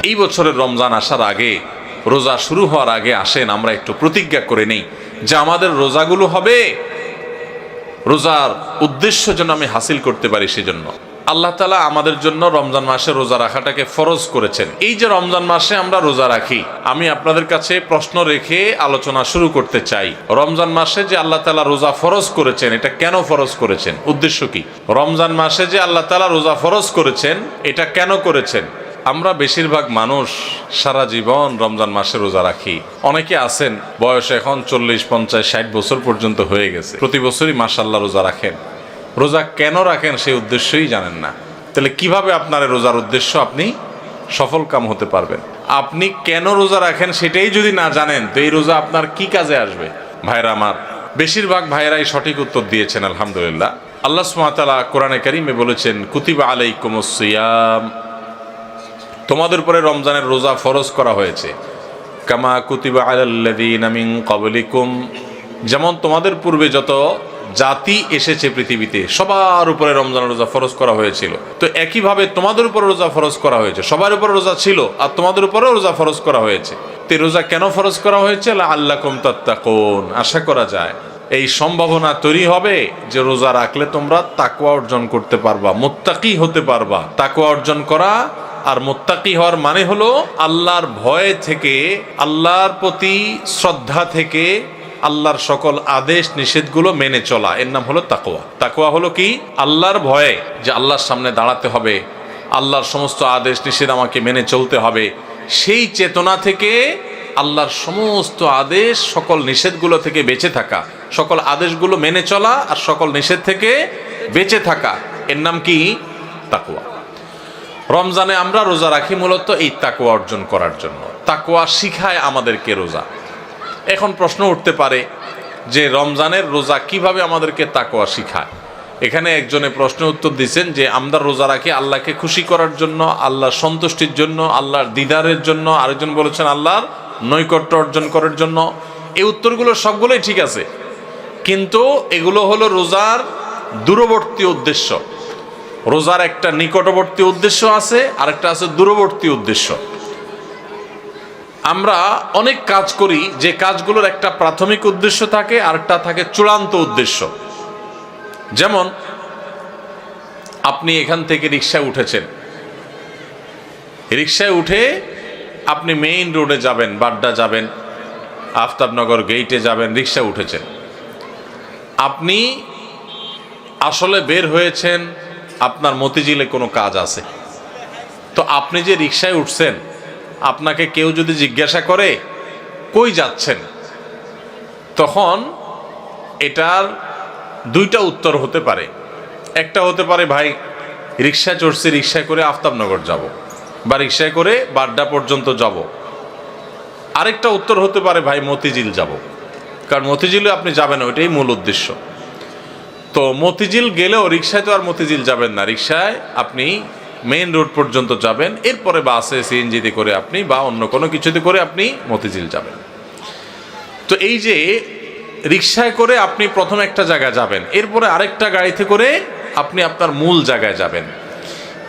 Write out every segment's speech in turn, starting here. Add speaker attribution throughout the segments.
Speaker 1: এই বছরের রমজান আসার আগে, রোজা শুরু হওয়ার আগে আসেন আমরা একটু প্রতিজ্ঞা করে নেই যে আমাদের রোজাগুলো হবে রোজার উদ্দেশ্য যেন আমি হাসিল করতে পারি। সেজন্য আল্লাহ তাআলা আমাদের জন্য রমজান মাসে রোজা রাখাটাকে ফরজ করেছেন। এই যে রমজান মাসে আমরা রোজা রাখি, আমি আপনাদের কাছে প্রশ্ন রেখে আলোচনা শুরু করতে চাই। রমজান মাসে যে আল্লাহ তাআলা রোজা ফরজ করেছেন, এটা কেন ফরজ করেছেন, উদ্দেশ্য কি? রমজান মাসে যে আল্লাহ তাআলা রোজা ফরজ করেছেন, এটা কেন করেছেন? আমরা বেশিরভাগ মানুষ সারা জীবন রমজান মাসে রোজা রাখি। অনেকে আছেন বয়স এখন 40, 50, 60 বছর পর্যন্ত হয়ে গেছে, প্রতি বছরই মাশাআল্লাহ রোজা রাখেন। রোজা কেন রাখেন সেই উদ্দেশ্যই জানেন না। তাহলে কিভাবে আপনার রোজার উদ্দেশ্য আপনি সফল কাম হতে পারবেন? আপনি কেন রোজা রাখেন সেটাই যদি না জানেন, তো এই রোজা আপনার কি কাজে আসবে? ভাইরা আমার, বেশিরভাগ ভাইরাই সঠিক উত্তর দিয়েছেন আলহামদুলিল্লাহ। আল্লাহ সুবহানাহু ওয়া তাআলা কোরআনে কারীমে বলেছেন, কুতিবা আলাইকুমুস সিয়াম, তোমাদের উপরে রমজানের রোজা ফরজ করা হয়েছে। কামা কুতিবা আলাল্লাযীনা মিন ক্বাবলিকুম, যেমন তোমাদের পূর্বে যত জাতি এসেছে পৃথিবীতে সবার উপরে রমজানের রোজা ফরজ করা হয়েছিল। তো একইভাবে তোমাদের উপরে রোজা ফরজ করা হয়েছে। সবার উপরে রোজা ছিল আর তোমাদের উপরেও রোজা ফরজ করা হয়েছে। তো রোজা কেন ফরজ করা হয়েছে? লাআল্লাকুম তাত্তাকুন, আশা করা যায় এই সম্ভাবনা তৈরি হবে যে রোজা রাখলে তোমরা তাকওয়া অর্জন করতে পারবা, মুত্তাকি হতে পারবা। তাকওয়া অর্জন করা আর মুত্তাকি হওয়ার মানে হলো আল্লাহর ভয় থেকে, আল্লাহর প্রতি শ্রদ্ধা থেকে, আল্লাহর সকল আদেশ নিষেধগুলো মেনে চলা, এর নাম হলো তাকওয়া। তাকওয়া হলো কি? আল্লাহর ভয়ে, যে আল্লাহর সামনে দাঁড়াতে হবে, আল্লাহর সমস্ত আদেশ নিষেধ আমাকে মেনে চলতে হবে, সেই চেতনা থেকে আল্লাহর সমস্ত আদেশ সকল নিষেধগুলো থেকে বেঁচে থাকা, সকল আদেশগুলো মেনে চলা আর সকল নিষেধ থেকে বেঁচে থাকা, এর নাম কি? তাকওয়া। রমজানে আমরা রোজা রাখি মূলত এই তাকওয়া অর্জন করার জন্য। তাকওয়া শিখায় আমাদেরকে রোজা। এখন প্রশ্ন উঠতে পারে যে রমজানের রোজা কিভাবে আমাদেরকে তাকওয়া শিখায়? এখানে একজনে প্রশ্ন উত্তর দিচ্ছেন যে আমরা রোজা রাখি আল্লাহকে খুশি করার জন্য, আল্লাহর সন্তুষ্টির জন্য, আল্লাহর দিদারের জন্য। আরেকজন বলেছেন আল্লাহর নৈকট্য অর্জন করার জন্য। এই উত্তরগুলো সবগুলোই ঠিক আছে, কিন্তু এগুলো হলো রোজার দূরবর্তী উদ্দেশ্য। রোজার একটা নিকটবর্তী উদ্দেশ্য আছে, আরেকটা আছে দূরবর্তী উদ্দেশ্য। আমরা অনেক কাজ করি যে কাজগুলোর একটা প্রাথমিক উদ্দেশ্য থাকে, আরেকটা থাকে চূড়ান্ত উদ্দেশ্য। যেমন আপনি এখান থেকে রিকশায় উঠেছেন, রিকশায় উঠে আপনি মেইন রোডে যাবেন, বাড্ডা যাবেন, আফতাবনগর গেইটে যাবেন, রিকশায় উঠেছেন। আপনি আসলে বের হয়েছেন, আপনার মতিঝিলে কোনো কাজ আছে। তো আপনি যে রিকশায় উঠছেন, আপনাকে কেউ যদি জিজ্ঞাসা করে কই যাচ্ছেন, তখন এটার দুইটা উত্তর হতে পারে। একটা হতে পারে ভাই রিকশায় চড়ছি, রিকশায় করে আফতাবনগর যাব, বা রিকশায় করে বাড্ডা পর্যন্ত যাব। আরেকটা উত্তর হতে পারে ভাই মতিঝিল যাব, কারণ মতিঝিলে আপনি যাবেন, ওইটাই মূল উদ্দেশ্য। তো মতিঝিল গেলেও রিকশায় তো আর মতিঝিল যাবেন না, রিকশায় আপনি মেইন রোড পর্যন্ত যাবেন, এরপরে বাসে সিএনজিতে করে আপনি বা অন্য কোনো কিছুতে করে আপনি মতিঝিল যাবেন। তো এই যে রিকশায় করে আপনি প্রথম একটা জায়গায় যাবেন, এরপরে আরেকটা গাড়িতে করে আপনি আপনার মূল জায়গায় যাবেন।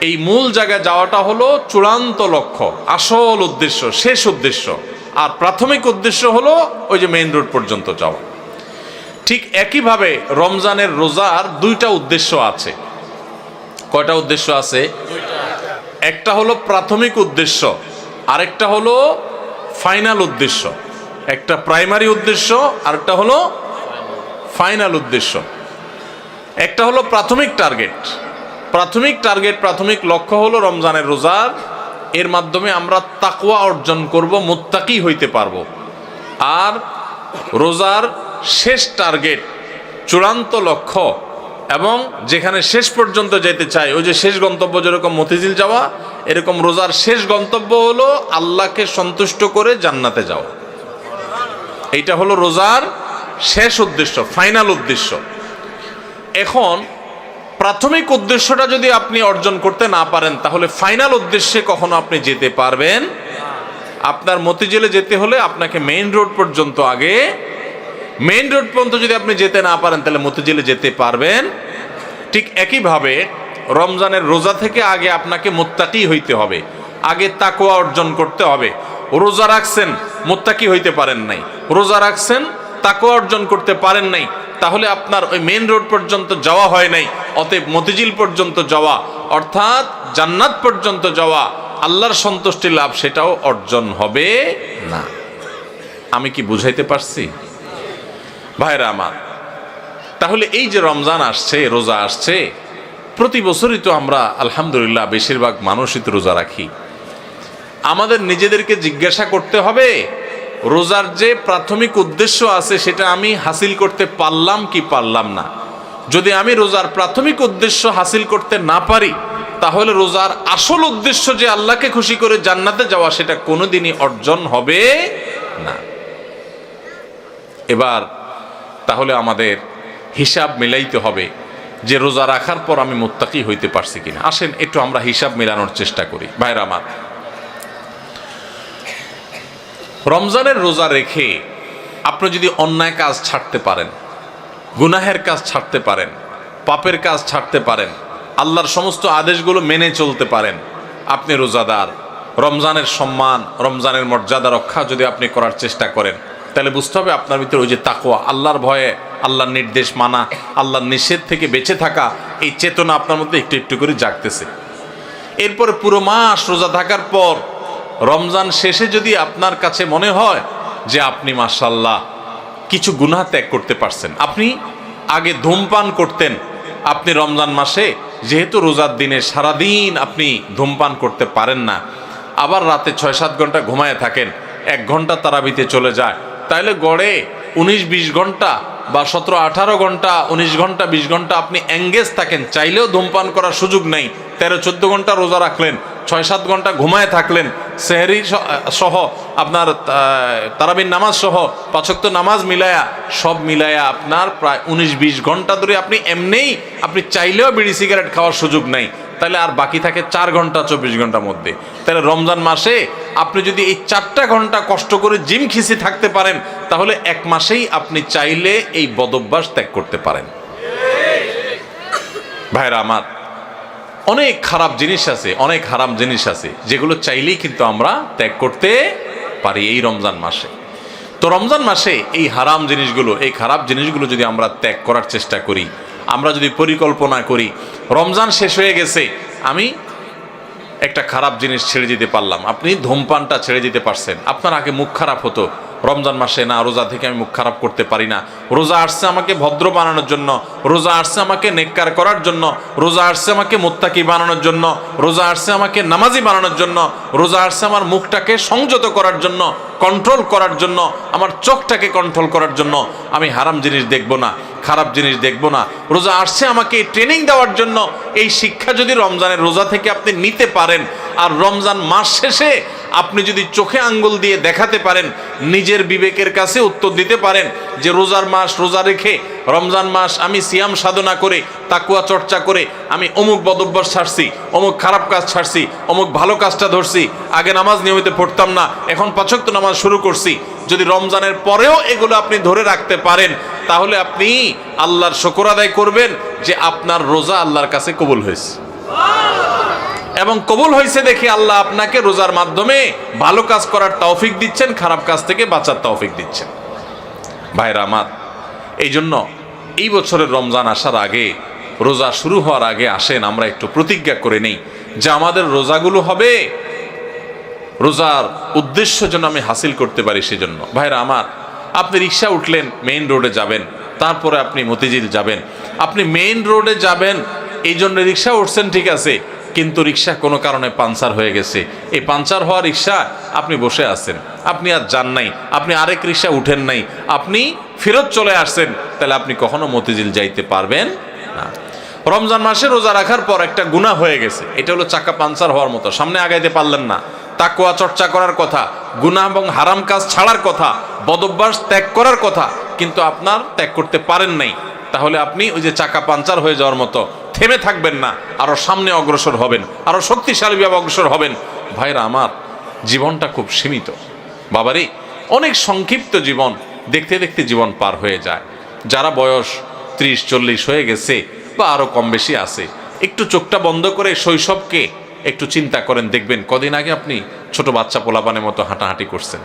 Speaker 1: এই মূল জায়গায় যাওয়াটা হলো চূড়ান্ত লক্ষ্য, আসল উদ্দেশ্য, শেষ উদ্দেশ্য। আর প্রাথমিক উদ্দেশ্য হলো ওই যে মেইন রোড পর্যন্ত যাওয়া। ঠিক একইভাবে রমজানের রোজার দুইটা উদ্দেশ্য আছে। কয়টা উদ্দেশ্য আছে? একটা হলো প্রাথমিক উদ্দেশ্য, আরেকটা হলো ফাইনাল উদ্দেশ্য। একটা প্রাইমারি উদ্দেশ্য, আরেকটা হলো ফাইনাল উদ্দেশ্য। একটা হলো প্রাথমিক টার্গেট। প্রাথমিক লক্ষ্য হলো রমজানের রোজার, এর মাধ্যমে আমরা তাকওয়া অর্জন করব, মুত্তাকি হইতে পারবো। আর রোজার শেষ টার্গেট, চূড়ান্ত লক্ষ্য এবং যেখানে শেষ পর্যন্ত যেতে চাই, ওই যে শেষ গন্তব্য যেরকম মতিঝিল যাওয়া, এরকম রোজার শেষ গন্তব্য হলো আল্লাহকে সন্তুষ্ট করে জান্নাতে যাওয়া। এইটা হলো রোজার শেষ উদ্দেশ্য, ফাইনাল উদ্দেশ্য। এখন প্রাথমিক উদ্দেশ্যটা যদি আপনি অর্জন করতে না পারেন, তাহলে ফাইনাল উদ্দেশ্যে কখনো আপনি যেতে পারবেন? আপনার মতিঝিলে যেতে হলে আপনাকে মেইন রোড পর্যন্ত, আগে মেইন রোড পর্যন্ত যদি আপনি যেতে না পারেন, তাহলে মতিঝিলে যেতে পারবেন? ঠিক একইভাবে রমজানের রোজা থেকে আগে আপনাকে মুত্তাকি হইতে হবে। আগে তাকওয়া অর্জন করতে হবে। রোজা রাখছেন, মুত্তাকি হইতে পারেন নাই, রোজা রাখছেন, তাকওয়া অর্জন করতে পারেন নাই, তাহলে আপনার ওই মেইন রোড পর্যন্ত যাওয়া হয় নাই। অতএব মতিঝিল পর্যন্ত যাওয়া অর্থাৎ জান্নাত পর্যন্ত যাওয়া, আল্লাহর সন্তুষ্টি লাভ, সেটাও অর্জন হবে না। আমি কি বুঝাইতে পারছি ভাইরা আমার? তাহলে এই যে রমজান আসছে, রোজা আসছে, প্রতি বছরই তো আমরা আলহামদুলিল্লাহ বেশিরভাগ মানুষই তো রোজা রাখি। আমাদের নিজেদেরকে জিজ্ঞাসা করতে হবে, রোজার যে প্রাথমিক উদ্দেশ্য আছে সেটা আমি হাসিল করতে পারলাম কি পারলাম না। যদি আমি রোজার প্রাথমিক উদ্দেশ্য হাসিল করতে না পারি, তাহলে রোজার আসল উদ্দেশ্য যে আল্লাহকে খুশি করে জান্নাতে যাওয়া, সেটা কোনোদিনই অর্জন হবে না। এবার তাহলে আমাদের হিসাব মিলাইতে হবে যে রোজা রাখার পর আমি মুত্তাকি হইতে পারছি কিনা। আসেন একটু আমরা হিসাব মেলানোর চেষ্টা করি ভাইরা আমার। রমজানের রোজা রেখে আপনি যদি অন্যায় কাজ ছাড়তে পারেন, গুনাহের কাজ ছাড়তে পারেন, পাপের কাজ ছাড়তে পারেন, আল্লাহর সমস্ত আদেশগুলো মেনে চলতে পারেন, আপনি রোজাদার। রমজানের সম্মান, রমজানের মর্যাদা রক্ষা যদি আপনি করার চেষ্টা করেন, তাহলে বুঝতে হবে আপনার ভিতরে ওই যে তাকওয়া, আল্লাহর ভয়ে, আল্লাহর নির্দেশ মানা, আল্লাহর নিষেধ থেকে বেঁচে থাকা, এই চেতনা আপনার মধ্যে একটু একটু করে জাগতেছে। এরপরে পুরো মাস রোজা থাকার পর রমজান শেষে যদি আপনার কাছে মনে হয় যে আপনি মাশাআল্লাহ কিছু গুনাহ ত্যাগ করতে পারছেন, আপনি আগে ধূমপান করতেন, আপনি রমজান মাসে যেহেতু রোজার দিনে সারাদিন আপনি ধূমপান করতে পারেন না, আবার রাতে 6-7 ঘন্টা ঘুমায় থাকেন, 1 ঘন্টা তারাবিতে চলে যায়, তাহলে গড়ে 19-20 ঘন্টা বা 17-18 ঘন্টা, 19 ঘন্টা 20 ঘন্টা আপনি এঙ্গেজ থাকেন, চাইলেও ধূমপান করার সুযোগ নেই। 13-14 ঘন্টা রোজা রাখলেন, 6-7 ঘন্টা ঘুমায় থাকলেন, সেহরি সহ আপনার তারাবির নামাজ সহ 5 ওয়াক্ত নামাজ মিলায়া, সব মিলায়া আপনার প্রায় 19-20 ঘন্টা ধরে আপনি এমনিই আপনি চাইলেও বিড়ি সিগারেট খাওয়ার সুযোগ নেই, তাহলে আর বাকি থাকে 4 ঘন্টা 24 ঘন্টার মধ্যে। তাহলে রমজান মাসে আপনি যদি এই 4টা ঘন্টা কষ্ট করে জিম খিসি থাকতে পারেন, তাহলে 1 মাসেই আপনি চাইলে এই বদভ্যাস ত্যাগ করতে পারেন। ভাইরা আমার, অনেক খারাপ জিনিস আছে, অনেক হারাম জিনিস আছে, যেগুলো চাইলেই কিন্তু আমরা ত্যাগ করতে পারি এই রমজান মাসে। তো রমজান মাসে এই হারাম জিনিসগুলো, এই খারাপ জিনিসগুলো যদি আমরা ত্যাগ করার চেষ্টা করি, আমরা যদি পরিকল্পনা করি, রমজান শেষ হয়ে গেছে, আমি একটা খারাপ জিনিস ছেড়ে দিতে পারলাম। আপনি ধূমপানটা ছেড়ে দিতে পারছেন। আপনার আগে মুখ খারাপ হতো, রমজান মাসে না, রোজা থেকে আমি মুখ খারাপ করতে পারি না, রোজা আসছে আমাকে ভদ্র বানানোর জন্য, রোজা আসছে আমাকে নেককার করার জন্য, রোজা আসছে আমাকে মুত্তাকি বানানোর জন্য, রোজা আসছে আমাকে নামাজি বানানোর জন্য, রোজা আসছে আমার মুখটাকে সংযত করার জন্য, কন্ট্রোল করার জন্য, আমার চোখটাকে কন্ট্রোল করার জন্য। আমি হারাম জিনিস দেখব না, খারাপ জিনিস দেখব না। রোজা আসছে আমাকে ট্রেনিং দেওয়ার জন্য। এই শিক্ষা যদি রমজানের রোজা থেকে আপনি নিতে পারেন, আর রমজান মাস শেষে আপনি যদি চোখে আঙ্গুল দিয়ে দেখাতে পারেন, নিজের বিবেকের কাছে উত্তর দিতে পারেন যে রোজার মাস রোজা রেখে, রমজান মাস আমি সিয়াম সাধনা করে, তাকওয়া চর্চা করে আমি অমুক বদভ্যাস ছাড়ছি, অমুক খারাপ কাজ ছাড়ছি, অমুক ভালো কাজটা ধরছি, আগে নামাজ নিয়মিত পড়তাম না, এখন 5 ওয়াক্ত নামাজ শুরু করছি। যদি রমজানের পরেও এগুলো আপনি ধরে রাখতে পারেন, তাহলে আপনি আল্লাহর শুকর আদায় করবেন যে আপনার রোজা আল্লাহর কাছে কবুল হয়েছে। এবং কবুল হয়েছে দেখে আল্লাহ আপনাকে রোজার মাধ্যমে ভালো কাজ করার তৌফিক দিচ্ছেন, খারাপ কাজ থেকে বাঁচার তৌফিক দিচ্ছেন। ভাইরা আমার, এই জন্য এই বছরের রমজান আসার আগে, রোজা শুরু হওয়ার আগে আসেন আমরা একটু প্রতিজ্ঞা করে নেই যে আমাদের রোজাগুলো হবে রোজার উদ্দেশ্য যেন আমি হাসিল করতে পারি সেজন্য। ভাইরা আমার, আপনি রিক্সা উঠলেন, মেইন রোডে যাবেন, তারপরে আপনি মতিঝিল যাবেন, আপনি মেইন রোডে যাবেন এই জন্য রিক্সা উঠছেন, ঠিক আছে, কিন্তু রিক্সা কোনো কারণে পাঞ্চার হয়ে গেছে, এই পাঞ্চার হওয়া রিক্সা আপনি বসে আছেন, আপনি আর যান নাই, আপনি আরেক রিক্সা উঠেন নাই, আপনি ফেরত চলে আসছেন, তাহলে আপনি কখনো মতিঝিল যাইতে পারবেন না। রমজান মাসে রোজা রাখার পর একটা গুনাহ হয়ে গেছে, এটা হলো চাকা পাঞ্চার হওয়ার মতো, সামনে আগাইতে পারলেন না। তাকওয়া চর্চা করার কথা, গুনাহ এবং হারাম কাজ ছাড়ার কথা, বদভ্যাস ত্যাগ করার কথা, কিন্তু আপনার ত্যাগ করতে পারেন নাই, তাহলে আপনি ওই যে চাকা পাঞ্চার হয়ে যাওয়ার মতো থেমে থাকবেন না, আরো সামনে অগ্রসর হবেন, আরো শক্তিশালীভাবে অগ্রসর হবেন। ভাইরা আমার, জীবনটা খুব সীমিত বাবারে, অনেক সংক্ষিপ্ত জীবন, দেখতে দেখতে জীবন পার হয়ে যায়। যারা বয়স 30-40 হয়ে গেছে বা আরো কম বেশি আছে, একটু চোখটা বন্ধ করে শৈশবকে একটু চিন্তা করেন, দেখবেন কদিন আগে আপনি ছোট বাচ্চা পোলাপানের মতো হাঁটাহাঁটি করছেন।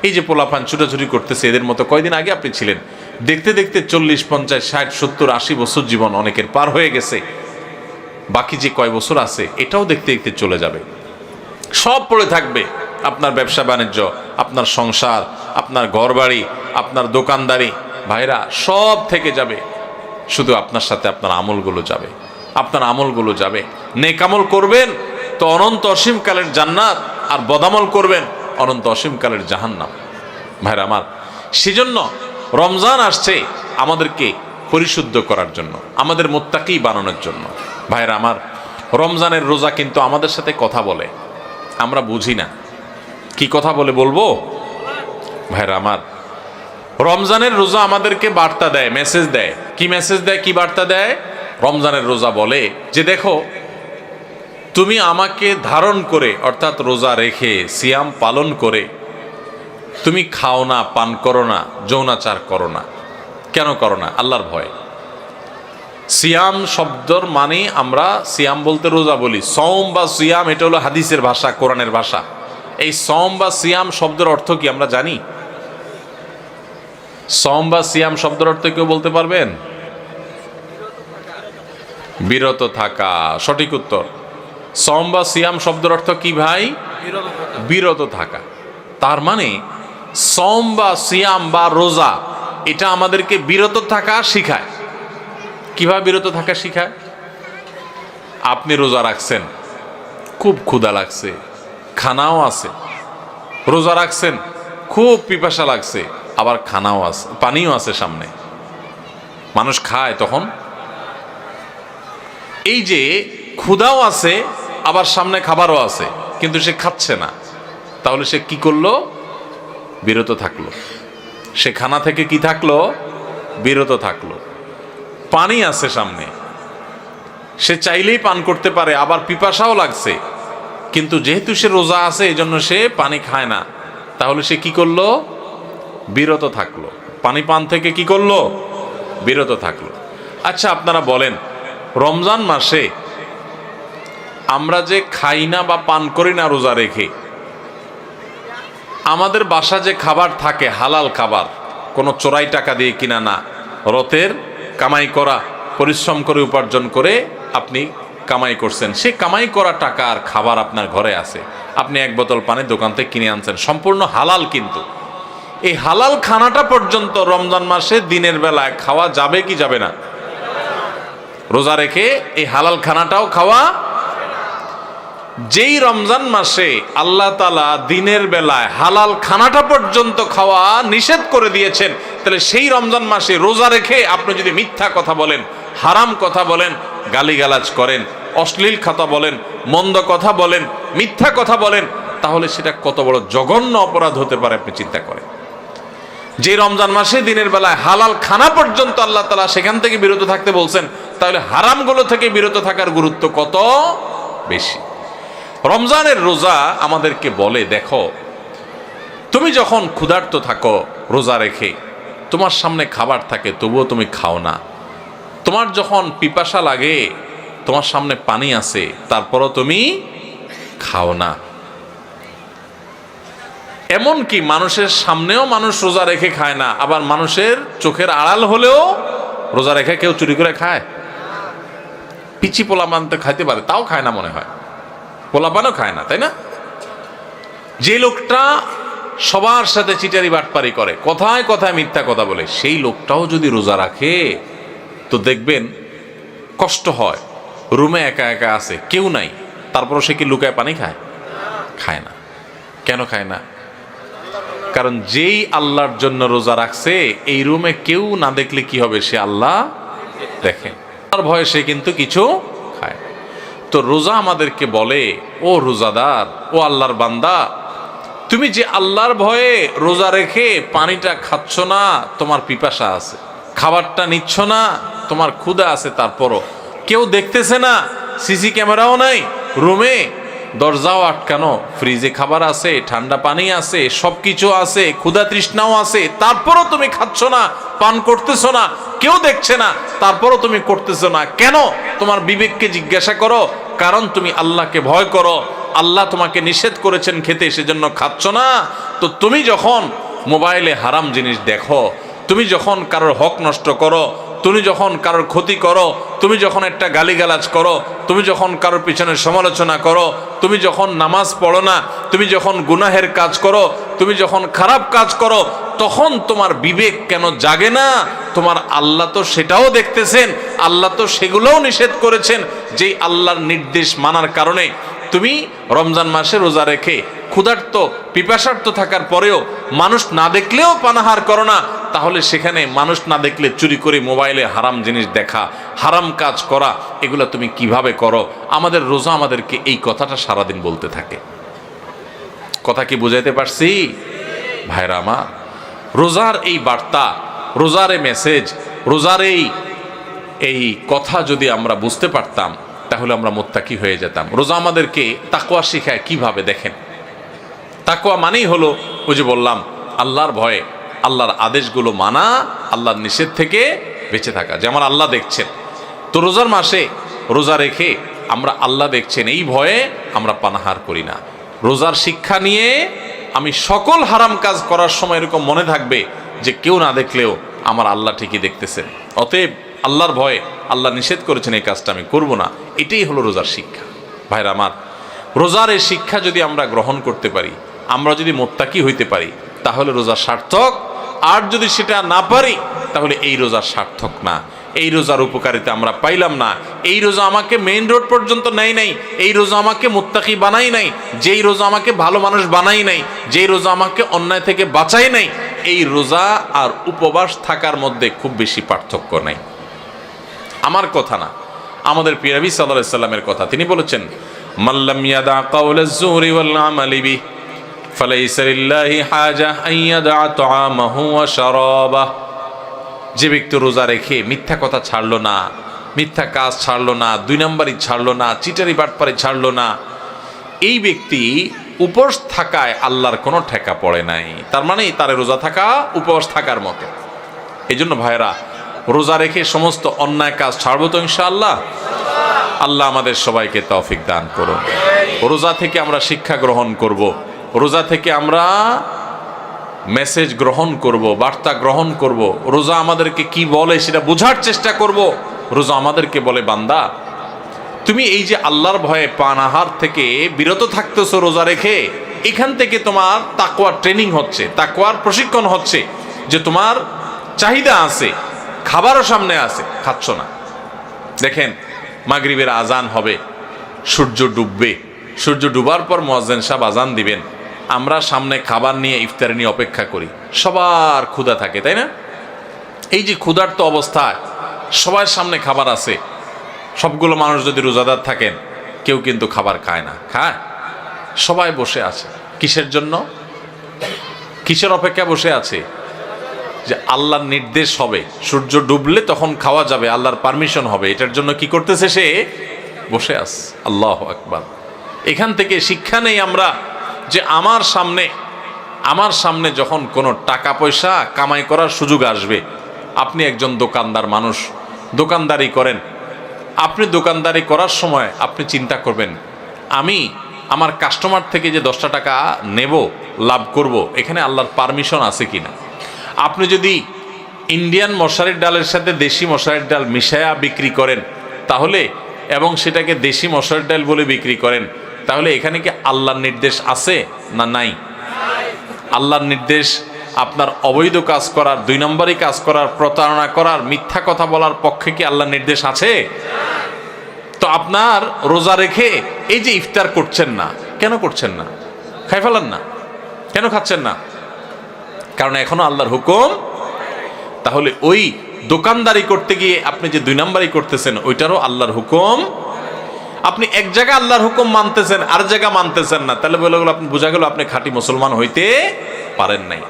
Speaker 1: এই যে পোলাপান ছুটাছুটি করতেছে, এদের মতো কয়দিন আগে আপনি ছিলেন। দেখতে দেখতে 40, 50, 60, 70, 80 বছর জীবন অনেকের পার হয়ে গেছে। বাকি যে কয় বছর আছে এটাও দেখতে দেখতে চলে যাবে। সব পড়ে থাকবে, আপনার ব্যবসা বাণিজ্য, আপনার সংসার, আপনার ঘরবাড়ি, আপনার দোকানদারি, ভাইরা সব থেকে যাবে। শুধু আপনার সাথে আপনার আমলগুলো যাবে, আপনার আমলগুলো যাবে। নেক আমল করবেন তো অনন্ত অসীমকালের জান্নাত, আর বদামল করবেন অনন্ত অসীমকালের জাহান্নাম। ভাইরা আমার, সেজন্য রমজান আসছে আমাদেরকে পরিশুদ্ধ করার জন্য, আমাদের মুত্তাকি বানানোর জন্য। ভাইরা আমার, রমজানের রোজা কিন্তু আমাদের সাথে কথা বলে, আমরা বুঝি না কি কথা বলে, বলবো? ভাইরা আমার, রমজানের রোজা আমাদেরকে বার্তা দেয়, মেসেজ দেয়। কি মেসেজ দেয়, কি বার্তা দেয়? রমজানের রোজা বলে যে দেখো, তুমি আমাকে ধারণ করে অর্থাৎ রোজা রেখে সিয়াম পালন করে তুমি খাও না, পান করো না, যৌনাচার করো না। কেন করো না? আল্লাহর ভয়। সিয়াম শব্দর মানে আমরা সিয়াম বলতে রোজা বলি, সওম বা সিয়াম এটা হলো হাদিসের ভাষা, কোরআনের ভাষা। এই সওম বা সিয়াম শব্দের অর্থ কি আমরা জানি? সওম বা সিয়াম শব্দের অর্থ কেউ বলতে পারবেন? বিরত থাকা, সঠিক উত্তর। সওম বা সিয়াম শব্দের অর্থ কি ভাই? বিরত থাকা। তার মানে সওম বা সিয়াম বা রোজা এটা আমাদেরকে বিরত থাকা শিখায়। কিভাবে বিরত থাকা শিখায়? আপনি রোজা রাখছেন, খুব ক্ষুধা লাগছে, খানাও আছে। রোজা রাখছেন, খুব পিপাসা লাগছে, আবার খানাও আছে, পানিও আছে সামনে। মানুষ খায় তখন। এই যে ক্ষুধাও আছে, আবার সামনে খাবারও আছে, কিন্তু সে খাচ্ছে না, তাহলে সে কি করলো? বিরত থাকলো। সে খানা থেকে কি থাকলো? বিরত থাকলো। পানি আছে সামনে, সে চাইলেই পান করতে পারে, আবার পিপাসাও লাগছে, কিন্তু যেহেতু সে রোজা আছে এই জন্য সে পানি খায় না, তাহলে সে কি করলো? বিরত থাকলো। পানি পান থেকে কি করলো? বিরত থাকলো। আচ্ছা, আপনারা বলেন, রমজান মাসে আমরা যে খাই না বা পান করি না রোজা রেখে, আমাদের বাসা যে খাবার থাকে হালাল খাবার, কোনো চোরাই টাকা দিয়ে কিনা না, রতের কামাই করা, পরিশ্রম করে উপার্জন করে আপনি কামাই করছেন, সে কামাই করা টাকার খাবার আপনার ঘরে আছে। আপনি এক বোতল পানি দোকান থেকে কিনে আনছেন, সম্পূর্ণ হালাল, কিন্তু এই হালাল খানাটা পর্যন্ত রমজান মাসে দিনের বেলায় খাওয়া যাবে কি যাবে না? রোজা রেখে এই হালাল খানাটাও খাওয়া। যেই রমজান মাসে আল্লাহ তাআলা দিনের বেলায় হালাল খানাটা পর্যন্ত খাওয়া নিষেধ করে দিয়েছেন, তাহলে সেই রমজান মাসে রোজা রেখে আপনি যদি মিথ্যা কথা বলেন, হারাম কথা বলেন, গালিগালাজ করেন, অশ্লীল কথা বলেন, মন্দ কথা বলেন, মিথ্যা কথা বলেন, তাহলে সেটা কত বড় জঘন্য অপরাধ হতে পারে আপনি চিন্তা করেন। যে রমজান মাসে দিনের বেলায় হালাল খানা পর্যন্ত আল্লাহ তাআলা সেখান থেকে বিরত থাকতে বলছেন, তাহলে হারামগুলো থেকে বিরত থাকার গুরুত্ব কত বেশি। রমজানের রোজা আমাদেরকে বলে, দেখো, তুমি যখন ক্ষুধার্ত থাকো রোজা রেখে, তোমার সামনে খাবার থাকে তবুও তুমি খাও না, তোমার যখন পিপাসা লাগে তোমার সামনে পানি আছে তারপরও তুমি খাও না। এমন কি মানুষের সামনেও মানুষ রোজা রেখে খায় না, আবার মানুষের চোখের আড়াল হলেও রোজা রেখে কেউ চুরি করে খায়? পিচি পোলাপান তো খাইতে পারে, তাও খায় না মনে হয়, পোলাপানও খায় না, তাই না? যে লোকটা সবার সাথে চিটারি বাটপারি করে, কথায় কথায় মিথ্যা কথা বলে, সেই লোকটাও যদি রোজা রাখে তো দেখবেন কষ্ট হয়। রুমে একা একা আছে, কেউ নাই, তারপরও সে কি লুকায় পানি খায়? খায় না। কেন খায় না? কারণ যেই আল্লাহর জন্য রোজা রাখছে, এই রুমে কেউ না দেখলে কি হবে? সে আল্লাহ দেখে, তার ভয়ে সে কিন্তু কিছু খায়। তো রোজা আমাদেরকে বলে, ও রোজাদার, ও আল্লাহর বান্দা, তুমি যে আল্লাহর ভয়ে রোজা রেখে পানিটা খাচ্ছ না, তোমার পিপাসা আছে, খাবারটা নিচ্ছ না, তোমার ক্ষুধা আছে, তারপরও কেউ দেখতেছে না, সিসি ক্যামেরাও নাই, রুমে দরজাও আটকানো, ফ্রিজে খাবার আছে, ঠান্ডা পানি আছে, সবকিছু আছে, ক্ষুধা তৃষ্ণাও আছে, তারপরও তুমি খাচ্ছ না, পান করতেছো না, কেউ দেখছে না, তারপরও তুমি করতেছো না কেন? তোমার বিবেককে জিজ্ঞাসা করো, কারণ তুমি আল্লাহকে ভয় করো, আল্লাহ তোমাকে নিষেধ করেছেন খেতে, সেজন্য খাচ্ছ না। তো তুমি যখন মোবাইলে হারাম জিনিস দেখো, তুমি যখন কারোর হক নষ্ট করো, তুমি যখন কারোর ক্ষতি করো, তুমি যখন একটা গালিগালাজ করো, তুমি যখন কারোর পিছনে সমালোচনা করো, তুমি যখন নামাজ পড়ো না, তুমি যখন গুনাহের কাজ করো, তুমি যখন খারাপ কাজ করো, তখন তোমার বিবেক কেন জাগে না? তোমার আল্লাহ তো সেটাও দেখতেছেন, আল্লাহ তো সেগুলোও নিষেধ করেছেন। যেই আল্লাহর নির্দেশ মানার কারণে তুমি রমজান মাসে রোজা রেখে ক্ষুধার্ত পিপাসার্ত থাকার পরেও মানুষ না দেখলেও পানাহার করো না, তাহলে সেখানে মানুষ না দেখলে চুরি করে মোবাইলে হারাম জিনিস দেখা, হারাম কাজ করা, এগুলো তুমি কিভাবে করো? আমাদের রোজা আমাদেরকে এই কথাটা সারাদিন বলতে থাকে। কথা কি বুঝাইতে পারছি ভাইরা আমার? রোজার এই বার্তা, রোজার এই মেসেজ, রোজার এই কথা যদি আমরা বুঝতে পারতাম, তাহলে আমরা মুত্তাকি হয়ে যেতাম। রোজা আমাদেরকে তাকওয়া শিখায় কিভাবে দেখেন। তাকওয়া মানেই হলো ওই যে বললাম, আল্লাহর ভয়ে, আল্লাহর আদেশগুলো মানা, আল্লাহর নিষেধ থেকে বেঁচে থাকা। যেমন আল্লাহ দেখছেন, তো রোজার মাসে রোজা রেখে আমরা আল্লাহ দেখছেন এই ভয়ে আমরা পানাহার করি না। রোজার শিক্ষা নিয়ে আমি সকল হারাম কাজ করার সময় এরকম মনে থাকবে যে কেউ না দেখলেও আমার আল্লাহ ঠিকই দেখতেছেন। অতএব আল্লাহর ভয়ে, আল্লাহ নিষেধ করেছেন এই কাজটা আমি করব না। এটাই হলো রোজার শিক্ষা। ভাইরা আমার, রোজার এই শিক্ষা যদি আমরা গ্রহণ করতে পারি, আমরা যদি মুত্তাকি হইতে পারি, তাহলে রোজা সার্থক। আর যদি সেটা না পারি, তাহলে এই রোজা সার্থক না। এই রোজার উপকারিতা আমরা পাইলাম না। এই রোজা আমাকে মেইন রোড পর্যন্ত নেয় নাই, এই রোজা আমাকে মুত্তাকি বানাই নাই, যেই রোজা আমাকে ভালো মানুষ বানাই নাই, যেই রোজা আমাকে অন্যায় থেকে বাঁচাই নাই। এই রোজা আর উপবাস থাকার মধ্যে খুব বেশি পার্থক্য নাই। আমার কথা না, আমাদের প্রিয় নবী সাল্লাল্লাহু আলাইহি সাল্লামের কথা। তিনি বলেছেন, মাল্লাম ইয়াদা কাওলাজ যুরি ওয়াল আমালি বিহি ফালাইসা লিল্লাহি হাজা আন ইয়াদা তাআমাহু ওয়া শারাবাহু। যে ব্যক্তি রোজা রেখে মিথ্যা কথা ছাড়লো না, মিথ্যা কাজ ছাড়লো না, দুই নম্বরই ছাড়লো না, চিটারি বাটপারি ছাড়লো না, এই ব্যক্তি উপবাস থাকায় আল্লাহর কোনো ঠেকা পড়ে নাই। তার মানে তার রোজা থাকা উপবাস থাকার মতো। এই জন্য ভাইরা, রোজা রেখে সমস্ত অন্যায় কাজ ছাড়বো তো ইনশাআল্লাহ। আল্লাহ আমাদের সবাইকে তৌফিক দান করুন। রোজা থেকে আমরা শিক্ষা গ্রহণ করব, রোজা থেকে আমরা মেসেজ গ্রহণ করব, বার্তা গ্রহণ করব। রোজা আমাদেরকে কি বলে সেটা বোঝার চেষ্টা করব। রোজা আমাদেরকে বলে, বান্দা তুমি এই যে আল্লাহর ভয়ে পানাহার থেকে বিরত থাকতেছো রোজা রেখে, এখান থেকে তোমার তাকওয়ার ট্রেনিং হচ্ছে, তাকওয়ার প্রশিক্ষণ হচ্ছে। যে তোমার চাহিদা আছে, খাবারও সামনে আছে, খাচ্ছ না। দেখেন, মাগরিবের আজান হবে, সূর্য ডুববে, সূর্য ডুবার পর মুয়াজ্জিন সাহেব আজান দিবেন, আমরা সামনে খাবার নিয়ে, ইফতার নিয়ে অপেক্ষা করি। সবার ক্ষুধা থাকে, তাই না? এই যে ক্ষুধার্ত অবস্থায় সবার সামনে খাবার আছে, সবগুলো মানুষ যদি রোজাদার থাকেন, কেউ কিন্তু খাবার খায় না, খায়? সবাই বসে আছে। কিসের জন্য? কিসের অপেক্ষা বসে আছে? যে আল্লাহর নির্দেশ হবে, সূর্য ডুবলে তখন খাওয়া যাবে, আল্লাহর পারমিশন হবে, এটার জন্য কি করতেছে? সে বসে আছে। আল্লাহু আকবার। এখান থেকে শিক্ষা নেই আমরা যে আমার সামনে যখন কোনো টাকা পয়সা কামাই করার সুযোগ আসবে, আপনি একজন দোকানদার মানুষ, দোকানদারি করেন, আপনি দোকানদারি করার সময় আপনি চিন্তা করবেন, আমি আমার কাস্টমার থেকে যে 10টা টাকা নেব, লাভ করব, এখানে আল্লাহর পারমিশন আছে কিনা। আপনি যদি ইন্ডিয়ান মশারির ডালের সাথে দেশি মশারির ডাল মিশায়া বিক্রি করেন, তাহলে এবং সেটাকে দেশি মশারির ডাল বলে বিক্রি করেন, তাহলে এখানে কি আল্লাহর নির্দেশ আছে না নাই? আল্লাহর নির্দেশ আপনার অবৈধ কাজ করার, 2 নম্বরই কাজ করার, প্রতারণা করার, মিথ্যা কথা বলার পক্ষে কি আল্লাহর নির্দেশ আছে? তো আপনার রোজা রেখে এই যে ইফতার করছেন না, কেন করছেন না? খাই ফেলান না, কেন খাচ্ছেন না? কারণ এখনো আল্লাহর হুকুম। তাহলে ওই দোকানদারি করতে গিয়ে আপনি যে 2 নম্বরই করতেছেন, ওইটারও আল্লাহর হুকুম। আপনি এক জায়গায় আল্লাহর হুকুম মানতেছেন, আর জায়গা মানতেছেন না, তাহলে বলে গেল, আপনি বোঝা গেল আপনি খাঁটি মুসলমান হইতে পারেন নাই।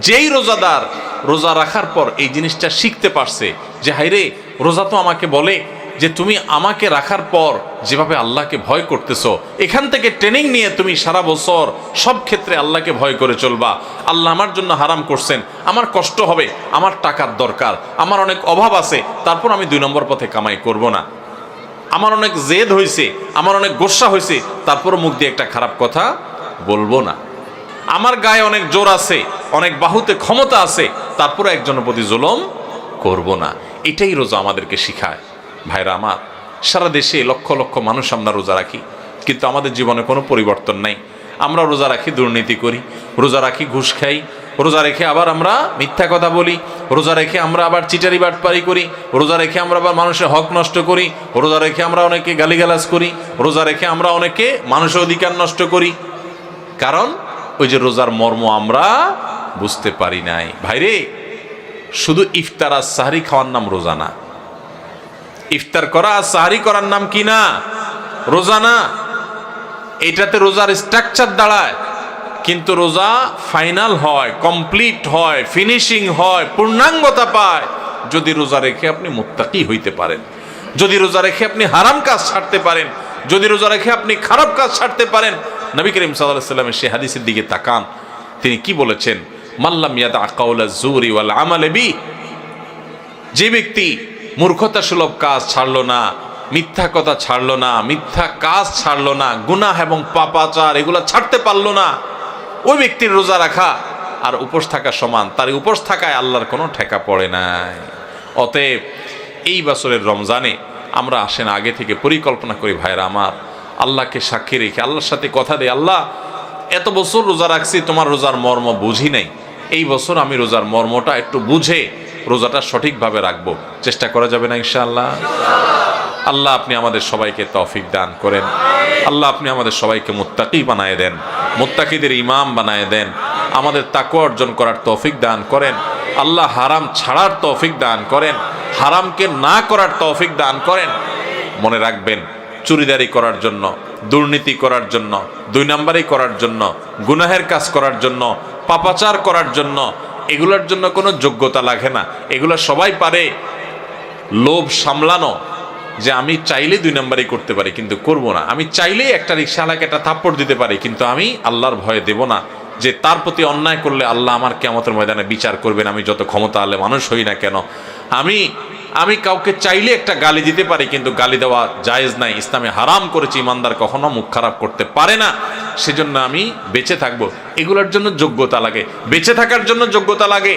Speaker 1: যেই রোজাদার রোজা রাখার পর এই জিনিসটা শিখতে পারছে যে হাইরে, রোজা তো আমাকে বলে যে তুমি আমাকে রাখার পর যেভাবে আল্লাহকে ভয় করতেছো, এখান থেকে ট্রেনিং নিয়ে তুমি সারা বছর সব ক্ষেত্রে আল্লাহকে ভয় করে চলবা। আল্লাহ আমার জন্য হারাম করছেন, আমার কষ্ট হবে, আমার টাকার দরকার, আমার অনেক অভাব আছে, তারপর আমি 2 নম্বর পথে কামাই করব না। আমার অনেক জেদ হয়েছে, আমার অনেক গোস্সা হয়েছে, তারপর মুখ দিয়ে একটা খারাপ কথা বলবো না। আমার গায়ে অনেক জোর আছে, অনেক বাহুতে ক্ষমতা আছে, তারপরে একজনের প্রতি জুলুম করব না। এটাই রোজা আমাদেরকে শিখায়। ভাইরা আমার, সারা দেশে লক্ষ লক্ষ মানুষ আমরা রোজা রাখি, কিন্তু আমাদের জীবনে কোনো পরিবর্তন নাই। আমরা রোজা রাখি, দুর্নীতি করি, রোজা রাখি, ঘুষ খাই, রোজা রেখে আবার আমরা মিথ্যা কথা বলি, রোজা রেখে আমরা আবার চিটারি বাটপারি করি, রোজা রেখে আমরা আবার মানুষের হক নষ্ট করি, রোজা রেখে আমরা অনেকে গালিগালাজ করি, রোজা রেখে আমরা অনেকে মানুষের অধিকার নষ্ট করি। কারণ ওই যে রোজার মর্ম আমরা বুঝতে পারি নাই। ভাইরে, শুধু ইফতার আর সাহরি খাওয়ার নাম রোজা না। ইফতার করা আর সাহরি করার নাম কি না? রোজা না। এটাতে রোজার স্ট্রাকচার দাঁড়ায়, কিন্তু রোজা ফাইনাল হয়, কমপ্লিট হয়, ফিনিশিং হয়, পূর্ণাঙ্গতা পায় যদি রোজা রেখে আপনি মুত্তাকি হইতে পারেন, যদি রোজা রেখে আপনি হারাম কাজ ছাড়তে পারেন, যদি রোজা রেখে আপনি খারাপ কাজ ছাড়তে পারেন। নবী করিম সাল্লাল্লাহু আলাইহি ওয়াসাল্লামের সেই হাদিসের দিকে তাকান, তিনি কি বলেছেন? মাল্লাম ইয়াদা কাউলা যুরি ওয়াল আমাল বি, যে ব্যক্তি মূর্খতা সুলভ কাজ ছাড়লো না, মিথ্যা কথা ছাড়লো না, মিথ্যা কাজ ছাড়লো না, গুনাহ এবং পাপাচার এগুলা ছাড়তে পারলো না, ওই ব্যক্তির রোজা রাখা আর উপোস থাকা সমান। তার উপোস থাকায় আল্লাহর কোনো ঠেকা পড়ে নাই। অতএব এই বছরের রমজানে আমরা আসেন আগে থেকে পরিকল্পনা করি, ভাইরা আমার, আল্লাহকে সাক্ষী রেখে আল্লাহর সাথে কথা দেয়, আল্লাহ এত বছর রোজা রাখছি, তোমার রোজার মর্ম বুঝি নাই, এই বছর আমি রোজার মর্মটা একটু বুঝে রোজাটা সঠিকভাবে রাখবো। চেষ্টা করা যাবে না ইনশাআল্লাহ? আল্লাহ আপনি আমাদের সবাইকে তৌফিক দান করেন। আল্লাহ আপনি আমাদের সবাইকে মুত্তাকি বানায় দেন, মুত্তাকিদের ইমাম বানায় দেন, আমাদের তাকওয়া অর্জন করার তৌফিক দান করেন। আল্লাহ হারাম ছাড়ার তৌফিক দান করেন, হারামকে না করার তৌফিক দান করেন। মনে রাখবেন, চুরিদারি করার জন্য, দুর্নীতি করার জন্য, দুই নাম্বারি করার জন্য, গুনাহের কাজ করার জন্য, পাপাচার করার জন্য, এগুলোর জন্য কোনো যোগ্যতা লাগে না। এগুলো সবাই পারে। লোভ সামলানো, যে আমি চাইলে দুই নাম্বারই করতে পারি কিন্তু করব না, আমি চাইলেই একটা রিকশাওয়ালাকে একটা থাপ্পড় দিতে পারি কিন্তু আমি আল্লাহর ভয়ে দেব না, যে তার প্রতি অন্যায় করলে আল্লাহ আমার কিয়ামতের ময়দানে বিচার করবেন, আমি যত ক্ষমতা আলে মানুষ হই না কেন। আমি কাউকে চাইলে একটা গালি দিতে পারি কিন্তু গালি দেওয়া জায়েজ নাই, ইসলামে হারাম করেছে, ইমানদার কখনো মুখ খারাপ করতে পারে না, সেজন্য আমি বেঁচে থাকবো। এগুলোর জন্য যোগ্যতা লাগে, বেঁচে থাকার জন্য যোগ্যতা লাগে।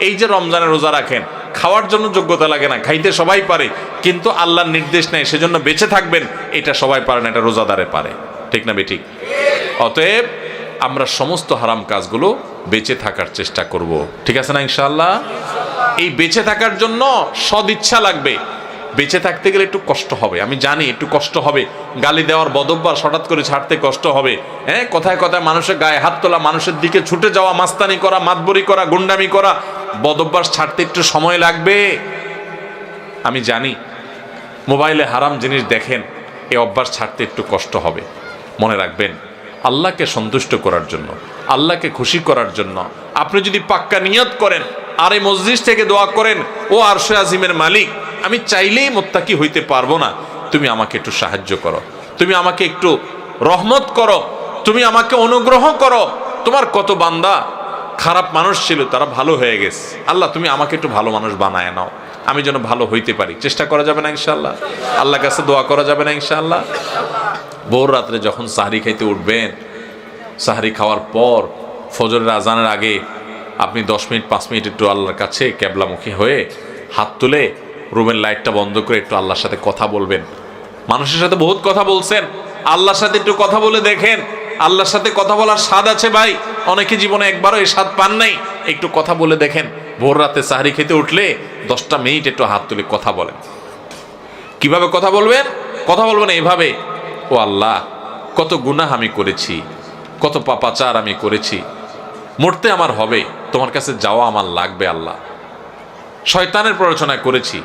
Speaker 1: এই যে রমজানে রোজা রাখেন, খাওয়ার জন্য যোগ্যতা লাগে না, খাইতে সবাই পারে, কিন্তু আল্লাহর নির্দেশ নেই, সেজন্য বেঁচে থাকবেন, এটা সবাই পারে না, এটা রোজাদারে পারে। ঠিক না বেঠিক? অতএব আমরা সমস্ত হারাম কাজগুলো বেঁচে থাকার চেষ্টা করব। ঠিক আছে না ইনশাআল্লাহ? এই বেঁচে থাকার জন্য সদিচ্ছা লাগবে। বেঁচে থাকতে গেলে একটু কষ্ট হবে, আমি জানি একটু কষ্ট হবে। গালি দেওয়ার বদভ্যাস হঠাৎ করে ছাড়তে কষ্ট হবে। হ্যাঁ, কথায় কথায় মানুষের গায়ে হাত তোলা, মানুষের দিকে ছুটে যাওয়া, মাস্তানি করা, মাতবরি করা, গুন্ডামি করা, বদভ্যাস ছাড়তে একটু সময় লাগবে। আমি জানি মোবাইলে হারাম জিনিস দেখেন, এই অভ্যাস ছাড়তে একটু কষ্ট হবে। মনে রাখবেন, আল্লাহকে সন্তুষ্ট করার জন্য, আল্লাহকে খুশি করার জন্য আপনি যদি পাক্কা নিয়ত করেন আর এই মসজিদ থেকে দোয়া করেন, ও আরশে আজিমের মালিক, আমি চাইলেই মুত্তাকি হইতে পারবো না, তুমি আমাকে একটু সাহায্য করো, তুমি আমাকে একটু রহমত করো, তুমি আমাকে অনুগ্রহ করো। তোমার কত বান্দা খারাপ মানুষ ছিল, তারা ভালো হয়ে গেছে, আল্লাহ তুমি আমাকে একটু ভালো মানুষ বানায় নাও, আমি যেন ভালো হইতে পারি। চেষ্টা করা যাবে না ইনশাআল্লাহ? আল্লাহর কাছে দোয়া করা যাবে না ইনশাআল্লাহ? ভোর রাত্রে যখন সাহরি খাইতে উঠবেন, সাহরি খাওয়ার পর ফজরের আজানের আগে আপনি 10 মিনিট 5 মিনিট একটু আল্লাহর কাছে ক্যাবলামুখী হয়ে হাত তুলে রুমের লাইটটা বন্ধ করে একটু আল্লাহর সাথে কথা বলবেন। মানুষের সাথে বহুত কথা বলছেন, আল্লাহর সাথে একটু কথা বলে দেখেন। আল্লাহর সাথে কথা বলার স্বাদ আছে ভাই, অনেকে জীবনে একবারও এই স্বাদ পান নাই। একটু কথা বলে দেখেন। ভোর রাতে সাহরি খেতে উঠলে 10টা মিনিট একটু হাত তুলে কথা বলেন। কিভাবে কথা বলবেন? কথা বলবেন এইভাবে, ও আল্লাহ, কত গুনাহ আমি করেছি, কত পাপাচার আমি করেছি, মরতে আমার হবে, তোমার কাছে যাওয়া আমার লাগবে আল্লাহ, শয়তানের প্ররোচনা করেছি,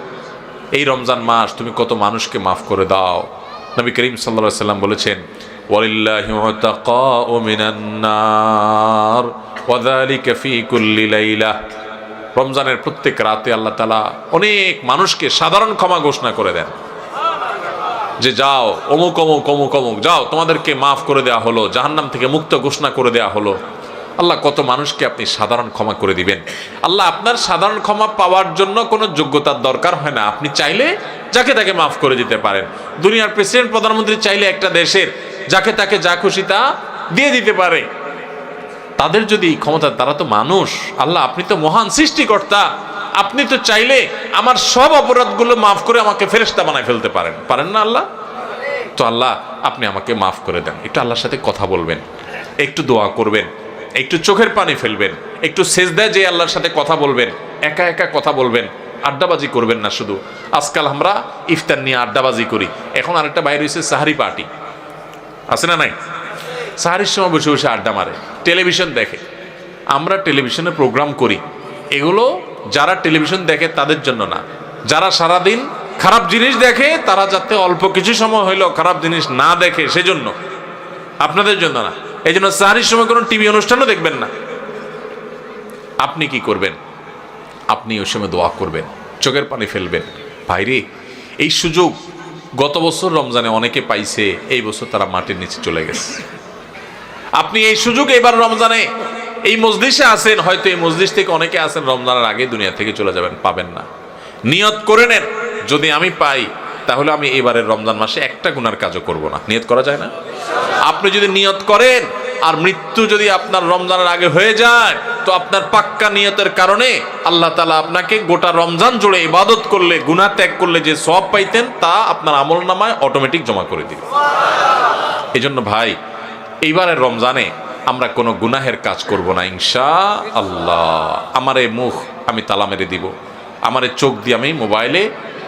Speaker 1: এই রমজান মাস তুমি কত মানুষকে মাফ করে দাও। নবী করিম সাল্লাল্লাহু আলাইহি ওয়াসাল্লাম বলেছেন, ওয়ালিল্লাহি মুতাকাউ মিনান নার ওয়া যালিকা ফি কুল্লি লাইলা। রমজানের প্রত্যেক রাতে আল্লাহ তাআলা অনেক মানুষকে সাধারণ ক্ষমা ঘোষণা করে দেন, যে যাও অমুক অমুক অমুক অমুক যাও, তোমাদেরকে মাফ করে দেওয়া হলো, জাহান্নাম থেকে মুক্ত ঘোষণা করে দেওয়া হলো। আল্লাহ কত মানুষকে আপনি সাধারণ ক্ষমা করে দিবেন। আল্লাহ আপনার সাধারণ ক্ষমা পাওয়ার জন্য কোনো যোগ্যতার দরকার হয় না, আপনি চাইলে যাকে তাকে মাফ করে দিতে পারেন। দুনিয়ার প্রেসিডেন্ট প্রধানমন্ত্রী চাইলে একটা দেশের যাকে তাকে যা খুশি তা দিয়ে দিতে পারে। তাদের যদি ক্ষমতা, তারা তো মানুষ। আল্লাহ আপনি তো মহান সৃষ্টিকর্তা, আপনি তো চাইলে আমার সব অপরাধগুলো মাফ করে আমাকে ফেরেশতা বানায় ফেলতে পারেন, পারেন না আল্লাহ? তো আল্লাহ আপনি আমাকে মাফ করে দেন। একটু আল্লাহর সাথে কথা বলবেন, একটু দোয়া করবেন, একটু চোখের পানি ফেলবেন, একটু সেজদায় যে আল্লাহর সাথে কথা বলবেন, একা একা কথা বলবেন, আড্ডাবাজি করবেন না শুধু। আজকাল আমরা ইফতার নিয়ে আড্ডাবাজি করি, এখন আরেকটা বাইরে হয়েছে সাহারি পার্টি, আছে না নাই? সাহারির সময় বসে বসে আড্ডা মারে, টেলিভিশন দেখে। আমরা টেলিভিশনে প্রোগ্রাম করি, এগুলো যারা টেলিভিশন দেখে তাদের জন্য না, যারা সারাদিন খারাপ জিনিস দেখে তারা যাতে অল্প কিছু সময় হইলেও খারাপ জিনিস না দেখে সেজন্য, আপনাদের জন্য না। এই জন্য সাহারির সময় কোনো টিভি অনুষ্ঠানও দেখবেন না। আপনি কি করবেন? আপনি ওই সময় দোয়া করবেন, চোখের পানি ফেলবেন। ভাইরে, এই সুযোগ গত বছর রমজানে অনেকে পাইছে, এই বছর তারা মাটির নিচে চলে গেছে। আপনি এই সুযোগ এবার রমজানে এই মজলিসে আছেন, হয়তো এই মজলিস থেকে অনেকে আছেন রমজানের আগে দুনিয়া থেকে চলে যাবেন, পাবেন না। নিয়ত করে নেন, যদি আমি পাই তাহলে আমি এবারের রমজান মাসে একটা গুনার কাজও করব না। নিয়ত করা যায় না? আপনি যদি নিয়ত করেন আর মৃত্যু যদি আপনার রমজানের আগে হয়ে যায়, তো আপনার পাক্কা নিয়তের কারণে আল্লাহ তাআলা আপনাকে গোটা রমজান জুড়ে ইবাদত করলে, গুনাহ ত্যাগ করলে যে সওয়াব পাইতেন তা আপনার আমলনামায় অটোমেটিক জমা করে দিবে। এই জন্য ভাই, এইবারের রমজানে আমরা কোনো গুনাহের কাজ করব না ইনশাআল্লাহ। আমার এই মুখ আমি তালা মেরে দিব, আমার এই চোখ দিয়ে আমি মোবাইলে,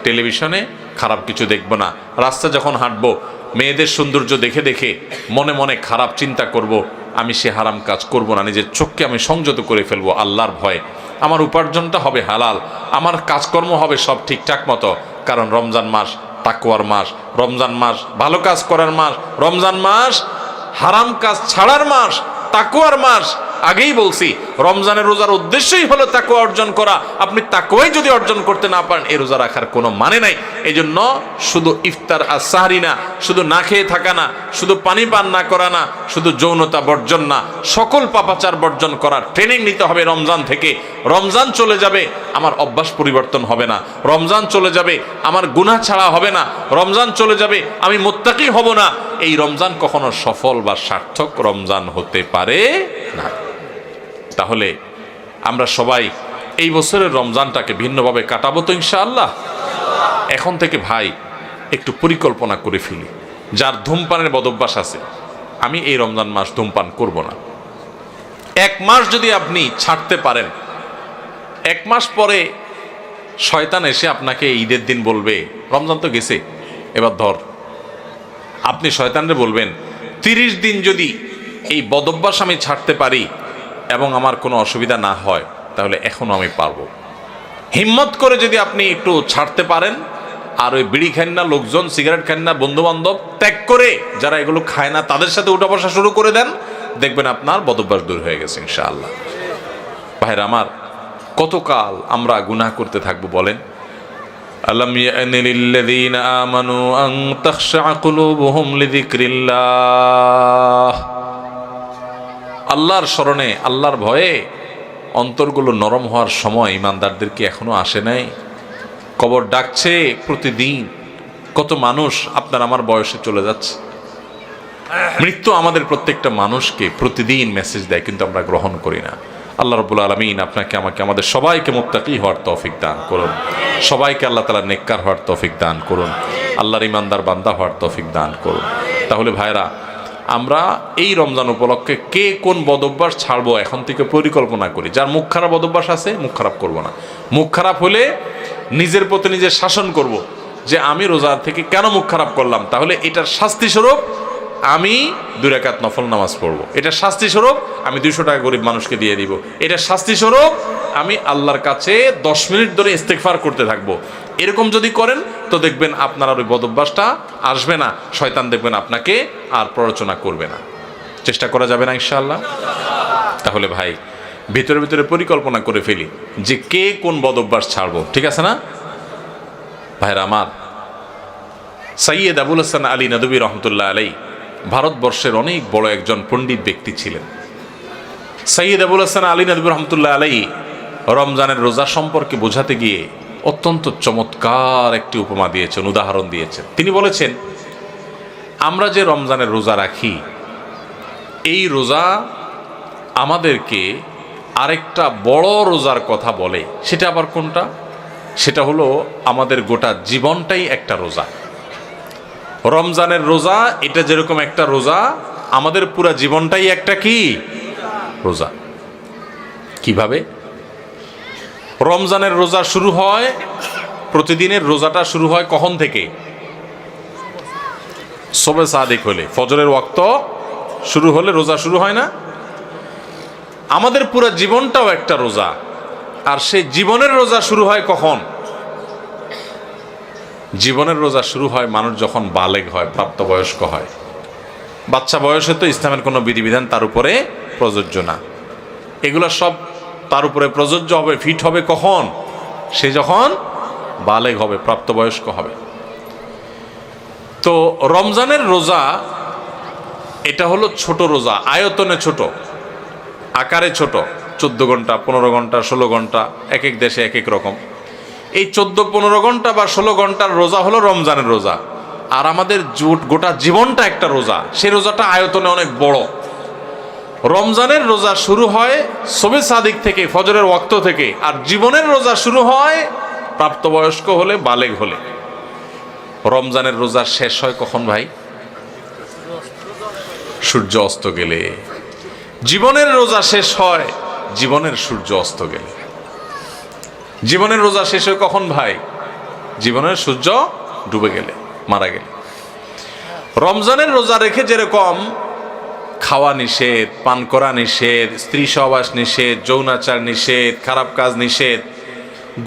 Speaker 1: টেলিভিশনে খারাপ কিছু দেখব না। রাস্তা যখন হাঁটবো, মেয়েদের সৌন্দর্য দেখে দেখে মনে মনে খারাপ চিন্তা করব, আমি সে হারাম কাজ করব না। নিজের চোখকে আমি সংযত করে ফেলবো আল্লাহর ভয়ে। আমার উপার্জনটা হবে হালাল, আমার কাজকর্ম হবে সব ঠিকঠাক মতো, কারণ রমজান মাস তাকওয়ার মাস, রমজান মাস ভালো কাজ করার মাস, রমজান মাস হারাম কাজ ছাড়ার মাস, তাকওয়ার মাস। আগেই বলছি, রমজানের রোজার উদ্দেশ্যই হলো তাকওয়া অর্জন করা। আপনি তাকওয়াই যদি অর্জন করতে না পারেন, এই রোজা রাখার কোনো মানে নাই। এই জন্য শুধু ইফতার আর সাহরি না, শুধু না খেয়ে থাকা না, শুধু পানি পান না করা না, শুধু যৌনতা বর্জন না, সকল পাপাচার বর্জন করার ট্রেনিং নিতে হবে রমজান থেকে। রমজান চলে যাবে, আমার অভ্যাস পরিবর্তন হবে না। রমজান চলে যাবে, আমার গুনাহ ছাড়া হবে না। রমজান চলে যাবে, আমি মুত্তাকি হব না। এই রমজান কখনো সফল বা সার্থক রমজান হতে পারে না। তাহলে আমরা সবাই এই বছরের রমজানটাকে ভিন্নভাবে কাটাবো তো ইনশাআল্লাহ। এখন থেকে ভাই একটু পরিকল্পনা করে ফেলি। যার ধূমপানের বদভ্যাস আছে, আমি এই রমজান মাস ধূমপান করব না। এক মাস যদি আপনি ছাড়তে পারেন, এক মাস পরে শয়তান এসে আপনাকে ঈদের দিন বলবে, রমজান তো গেছে, এবার ধর। আপনি শয়তানরে বলবেন, 30 দিন যদি এই বদভ্যাস আমি ছাড়তে পারি এবং আমার কোনো অসুবিধা না হয়, তাহলে এখনো আমি পারবো। হিম্মত করে যদি আপনি একটু ছাড়তে পারেন, আর ওই বিড়ি খান না, লোকজন সিগারেট খান না, বন্ধু বান্ধব ত্যাগ করে যারা এগুলো খায় না তাদের সাথে উঠা বসা শুরু করে দেন, দেখবেন আপনার বদভ্যাস দূর হয়ে গেছে ইনশাআল্লাহ। ভাইরা আমার, কতকাল আমরা গুনাহ করতে থাকবো বলেন? আলাম ইয়ানি লিল্লাযীনা আমানু আন তাখশা কুলুবুহুম লিযিকরিল্লাহ। আল্লাহর স্মরণে, আল্লাহর ভয়ে অন্তরগুলো নরম হওয়ার সময় ইমানদারদের কি এখনো আসে নাই? কবর ডাকছে প্রতিদিন। কত মানুষ আপনার আমার বয়সে চলে যাচ্ছে। মৃত্যু আমাদের প্রত্যেকটা মানুষকে প্রতিদিন মেসেজ দেয়, কিন্তু আমরা গ্রহণ করি না। আল্লাহ রাব্বুল আলামিন আপনাকে, আমাকে, আমাদের সবাইকে মুত্তাকি হওয়ার তৌফিক দান করুন। সবাইকে আল্লাহ তাআলা নেককার হওয়ার তৌফিক দান করুন। আল্লাহর ইমানদার বান্দা হওয়ার তৌফিক দান করুন। তাহলে ভাইরা, আমরা এই রমজান উপলক্ষে কে কোন বদভ্যাস ছাড়বো এখন থেকে পরিকল্পনা করি। যার মুখ খারাপ বদভ্যাস আছে, মুখ খারাপ করব না। মুখ খারাপ হলে নিজের প্রতি নিজে শাসন করব, যে আমি রোজার থেকে কেন মুখ খারাপ করলাম, তাহলে এটার শাস্তি স্বরূপ আমি 2 রাকাত নফল নামাজ পড়বো। এটার শাস্তি স্বরূপ আমি 200 টাকা গরিব মানুষকে দিয়ে দিব। এটার শাস্তি স্বরূপ আমি আল্লাহর কাছে 10 মিনিট ধরে ইস্তেগফার করতে থাকবো। এরকম যদি করেন তো দেখবেন আপনার আর ওই বদভ্যাসটা আসবে না। শয়তান দেখবেন আপনাকে আর প্ররোচনা করবে না। চেষ্টা করা যাবে না ইনশাআল্লাহ? তাহলে ভাই, ভিতরে ভিতরে পরিকল্পনা করে ফেলি যে কে কোন বদভ্যাস ছাড়বো, ঠিক আছে না? ভাইরা আমার, সৈয়দ আবুল হাসান আলী নদভী রহমতুল্লাহ আলাই ভারতবর্ষের অনেক বড় একজন পণ্ডিত ব্যক্তি ছিলেন। সৈয়দ আবুল হাসান আলী নদভী রহমতুল্লাহ আলাই রমজানের রোজা সম্পর্কে বোঝাতে গিয়ে অত্যন্ত চমৎকার একটি উপমা দিয়েছেন, উদাহরণ দিয়েছেন। তিনি বলেছেন, আমরা যে রমজানের রোজা রাখি, এই রোজা আমাদেরকে আরেকটা বড় রোজার কথা বলে। সেটা আবার কোনটা? সেটা হলো আমাদের গোটা জীবনটাই একটা রোজা। রমজানের রোজা এটা যেরকম একটা রোজা, আমাদের পুরা জীবনটাই একটা কি রোজা। কিভাবে? রমজানের রোজা শুরু হয়, প্রতিদিনের রোজাটা শুরু হয় কখন থেকে? সবে সাদিক হলে, ফজরের ওয়াক্ত শুরু হলে রোজা শুরু হয় না? আমাদের পুরো জীবনটাও একটা রোজা। আর সেই জীবনের রোজা শুরু হয় কখন? জীবনের রোজা শুরু হয় মানুষ যখন বালেগ হয়, প্রাপ্তবয়স্ক হয়। বাচ্চা বয়সে তো ইসলামের কোনো বিধিবিধান তার উপরে প্রযোজ্য না। এগুলো সব তার উপরে প্রযোজ্য হবে, ফিট হবে কখন? সে যখন বালেগ হবে, প্রাপ্তবয়স্ক হবে। তো রমজানের রোজা এটা হলো ছোট রোজা, আয়তনে ছোট, আকারে ছোট। 14 ঘন্টা, 15 ঘন্টা, 16 ঘন্টা, এক এক দেশে এক এক রকম। এই 14-15 ঘন্টা বা 16 ঘন্টার রোজা হলো রমজানের রোজা। আর আমাদের গোটা জীবনটা একটা রোজা, সেই রোজাটা আয়তনে অনেক বড়। রমজানের রোজা শুরু হয় সবে সাদিক থেকে, ফজরের ওয়াক্ত থেকে। আর জীবনের রোজা শুরু হয় প্রাপ্তবয়স্ক হলে, বালেগ হলে। রমজানের রোজা শেষ হয় কখন ভাই? সূর্য অস্ত গেলে। জীবনের রোজা শেষ হয় জীবনের সূর্য অস্ত গেলে। জীবনের রোজা শেষ হয় কখন ভাই? জীবনের সূর্য ডুবে গেলে, মারা গেলে। রমজানের রোজা রেখে যেরকম খাওয়া নিষেধ, পান করা নিষেধ, স্ত্রী সহবাস নিষেধ, যৌনাচার নিষেধ, খারাপ কাজ নিষেধ,